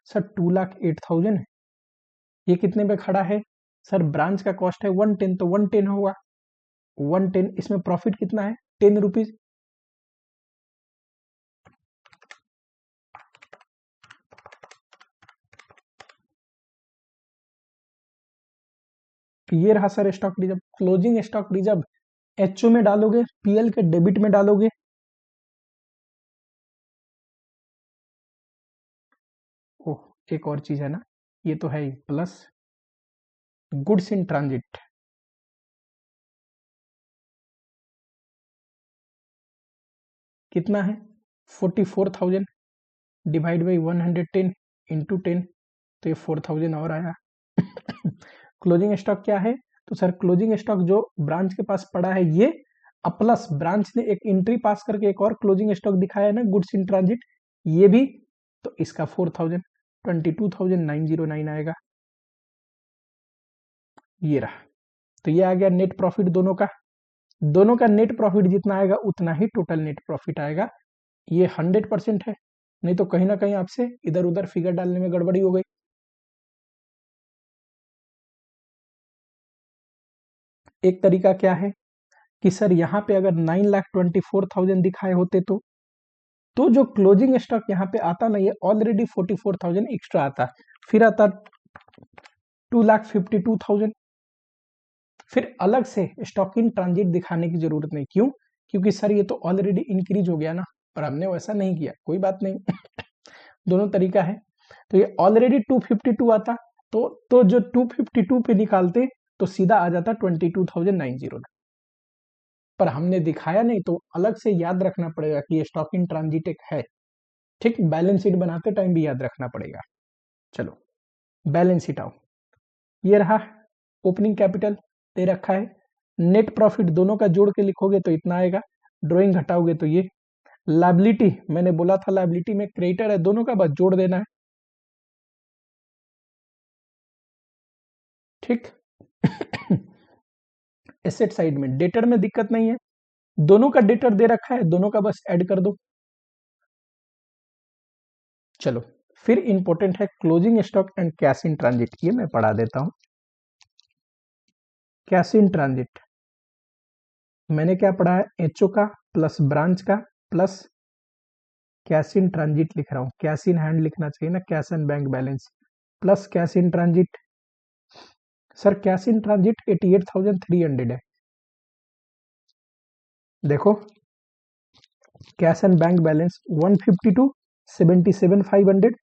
सर 2,08,000 है, ये कितने पे खड़ा है? सर ब्रांच का कॉस्ट है 110, तो 110 होगा। 110, इसमें प्रॉफिट कितना है? 10 रुपीज। ये रहा sir stock reserve. Closing stock reserve HO में डालोगे, पीएल के डेबिट में डालोगे। ओह एक और चीज है ना, ये तो है ही, प्लस गुड्स इन ट्रांजिट। कितना है? 44,000 डिवाइड बाई 110 इंटू 10, तो ये 4,000 और आया। क्लोजिंग स्टॉक क्या है? तो सर क्लोजिंग स्टॉक जो ब्रांच के पास पड़ा है ये, प्लस ब्रांच ने एक एंट्री पास करके एक और क्लोजिंग स्टॉक दिखाया है ना, गुड्स इन ट्रांजिट, ये भी, तो इसका 4,000, 22,909 आएगा। ये रहा, तो ये आ गया नेट प्रॉफिट दोनों का। दोनों का नेट प्रॉफिट जितना आएगा उतना ही टोटल नेट प्रॉफिट आएगा। ये 100% है, नहीं तो कहीं ना कहीं आपसे इधर उधर फिगर डालने में गड़बड़ी हो गई। एक तरीका क्या है कि सर यहाँ पे अगर 9,24,000 दिखाए होते तो जो क्लोजिंग स्टॉक यहाँ पे आता ना, ये ऑलरेडी 44,000 एक्स्ट्रा आता, फिर आता 2,52,000। फिर अलग से स्टॉक इन ट्रांजिट दिखाने की जरूरत नहीं। क्यों? क्योंकि सर ये तो ऑलरेडी इंक्रीज हो गया ना, पर हमने वैसा नहीं किया, कोई बात नहीं। दोनों तरीका है। तो ये ऑलरेडी 252 आता, तो जो 252 पे निकालते तो सीधा आ जाता 22,909, पर हमने दिखाया नहीं, तो अलग से याद रखना पड़ेगा कि ये स्टॉक इन ट्रांजिट एक है। ठीक, बैलेंस शीट बनाते टाइम भी याद रखना पड़ेगा। चलो बैलेंस शीट आओ, ये रहा ओपनिंग कैपिटल दे रखा है। नेट प्रॉफिट दोनों का जोड़ के लिखोगे तो इतना आएगा, ड्राइंग घटाओगे तो ये। लाइबिलिटी मैंने बोला था, लाइबिलिटी में क्रेडिटर है, दोनों का बस जोड़ देना है। ठीक। एसेट साइड में डेटर में दिक्कत नहीं है, दोनों का डेटर दे रखा है, दोनों का बस ऐड कर दो। चलो फिर इंपॉर्टेंट है closing stock and cash in transit, ये मैं पढ़ा देता हूं। कैश इन ट्रांजिट मैंने क्या पढ़ा है? एचओ का प्लस ब्रांच का प्लस कैश इन ट्रांजिट लिख रहा हूं, कैश इन हैंड लिखना चाहिए ना, cash and bank balance plus cash in transit. Sir cash in transit 88,300 है। देखो कैश एंड बैंक बैलेंस 152, 77,500,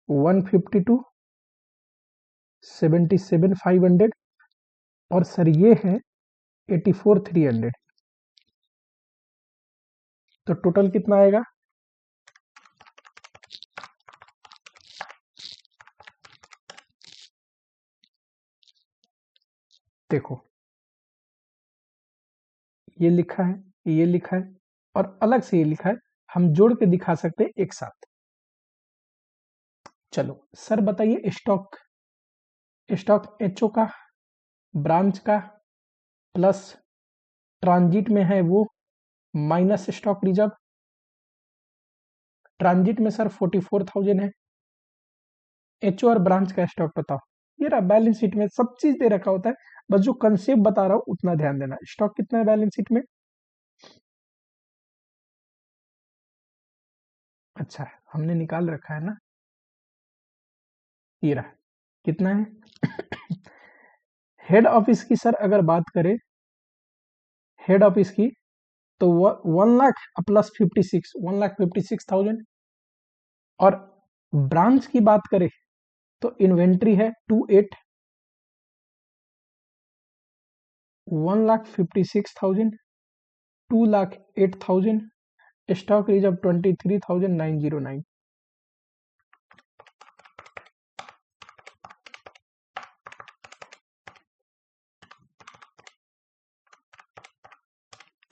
152, 77,500, और सर ये है 84,300, तो टोटल कितना आएगा? देखो ये लिखा है, ये लिखा है, और अलग से ये लिखा है, हम जोड़ के दिखा सकते हैं एक साथ। चलो सर बताइए स्टॉक, स्टॉक एचओ का, ब्रांच का, प्लस ट्रांजिट में है वो, माइनस स्टॉक रिजर्व। ट्रांजिट में सर 44,000 है, एचओ और ब्रांच का स्टॉक बताओ। ये रहा, बैलेंस शीट में सब चीज दे रखा होता है, बस जो कंसेप्ट बता रहा हूं उतना ध्यान देना। स्टॉक कितना है बैलेंस शीट में? अच्छा है, हमने निकाल रखा है ना, ये रहा, कितना है? हेड ऑफिस की सर अगर बात करें, हेड ऑफिस की, तो 1 लाख प्लस 56, 1,56,000, और ब्रांच की बात करें तो इन्वेंट्री है 28, 1,56,000, 2,08,000, स्टॉक रिजर्व 23,909।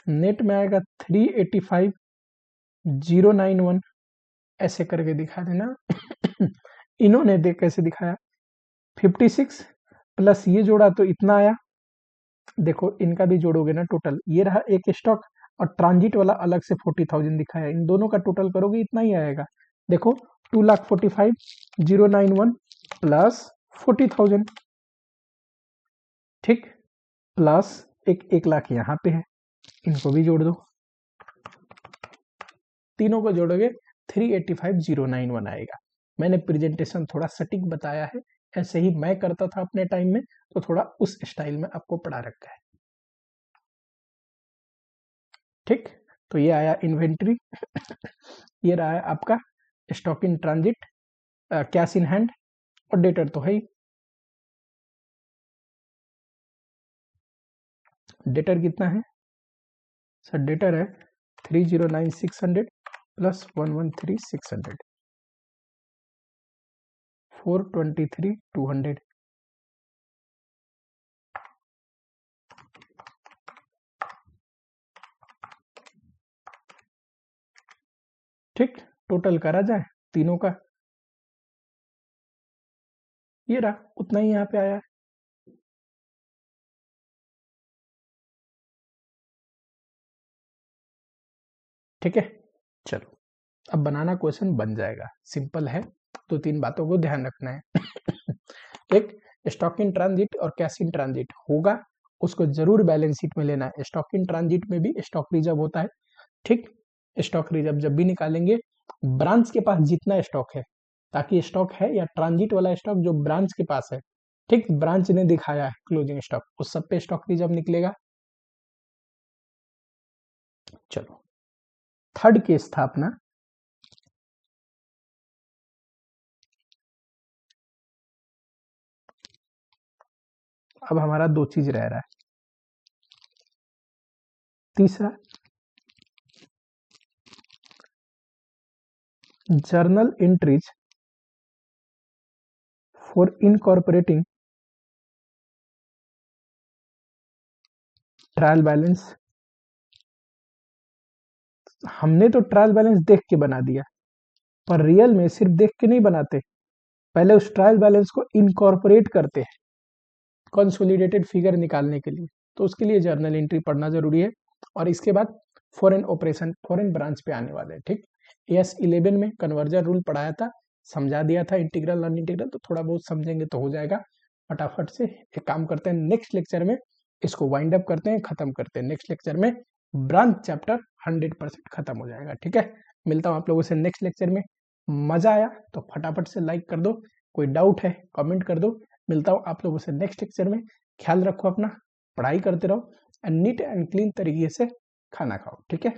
नेट में आएगा 385,091, ऐसे करके दिखा देना। इन्होंने देख कैसे दिखाया, 56 प्लस ये जोड़ा तो इतना आया। देखो इनका भी जोड़ोगे ना टोटल, ये रहा एक स्टॉक और ट्रांजिट वाला अलग से 40,000 दिखाया, इन दोनों का टोटल करोगे इतना ही आएगा। देखो 2,45,091 प्लस 40,000, ठीक, प्लस 1 लाख यहाँ पे है, इनको भी जोड़ दो, तीनों को जोड़ोगे 385,091 आएगा। मैंने प्रेजेंटेशन थोड़ा सटीक बताया है, ऐसे ही मैं करता था अपने टाइम में, तो थोड़ा उस स्टाइल में आपको पढ़ा रखा है, ठीक। तो ये आया इन्वेंट्री, ये रहा है आपका stock in transit, cash in hand, और डेटर तो है ही। डेटर कितना है सर? डेटर है 309,600 प्लस 113,600, 423,200। ठीक, टोटल करा जाए तीनों का, ये रहा उतना ही यहाँ पे आया है। ठीक है, चलो अब बनाना क्वेश्चन बन जाएगा, सिंपल है, तो 3 बातों को ध्यान रखना है। एक, स्टॉक इन ट्रांजिट और कैश इन ट्रांजिट होगा, उसको जरूर बैलेंस शीट में लेना है। स्टॉक इन ट्रांजिट में भी स्टॉक रिजर्व होता है, ठीक। स्टॉक रिजर्व जब भी निकालेंगे, ब्रांच के पास जितना स्टॉक है, ताकि स्टॉक है या ट्रांजिट वाला स्टॉक जो ब्रांच के पास है, ठीक, ब्रांच ने दिखाया है क्लोजिंग स्टॉक, उस सब पे स्टॉक रिजर्व निकलेगा। चलो थर्ड केस था अपना, अब हमारा 2 चीज रह रहा है। तीसरा, journal entries for incorporating trial balance. हमने तो ट्रायल बैलेंस देख के बना दिया, पर रियल में सिर्फ देख के नहीं बनाते, पहले उस ट्रायल बैलेंस को इनकॉर्पोरेट करते हैं कंसोलिडेटेड फिगर निकालने के लिए, तो उसके लिए जर्नल एंट्री पढ़ना जरूरी है। और इसके बाद फॉरेन ऑपरेशन, फॉरेन ब्रांच पे आने वाले हैं, ठीक। एस 11 में कन्वर्जन रूल पढ़ाया था, समझा दिया था, इंटीग्रल नॉन इंटीग्रल, तो थोड़ा बहुत समझेंगे तो हो जाएगा। फटाफट से एक काम करते हैं, नेक्स्ट लेक्चर में इसको वाइंड अप करते हैं, खत्म करते हैं। नेक्स्ट लेक्चर में ब्रांच चैप्टर 100% खत्म हो जाएगा, ठीक है। मिलता हूँ आप लोगों से नेक्स्ट लेक्चर में। मजा आया तो फटाफट से लाइक कर दो, कोई डाउट है कमेंट कर दो। मिलता हूँ आप लोगों से नेक्स्ट लेक्चर में। ख्याल रखो अपना, पढ़ाई करते रहो, एंड नीट एंड क्लीन तरीके से खाना खाओ, ठीक है।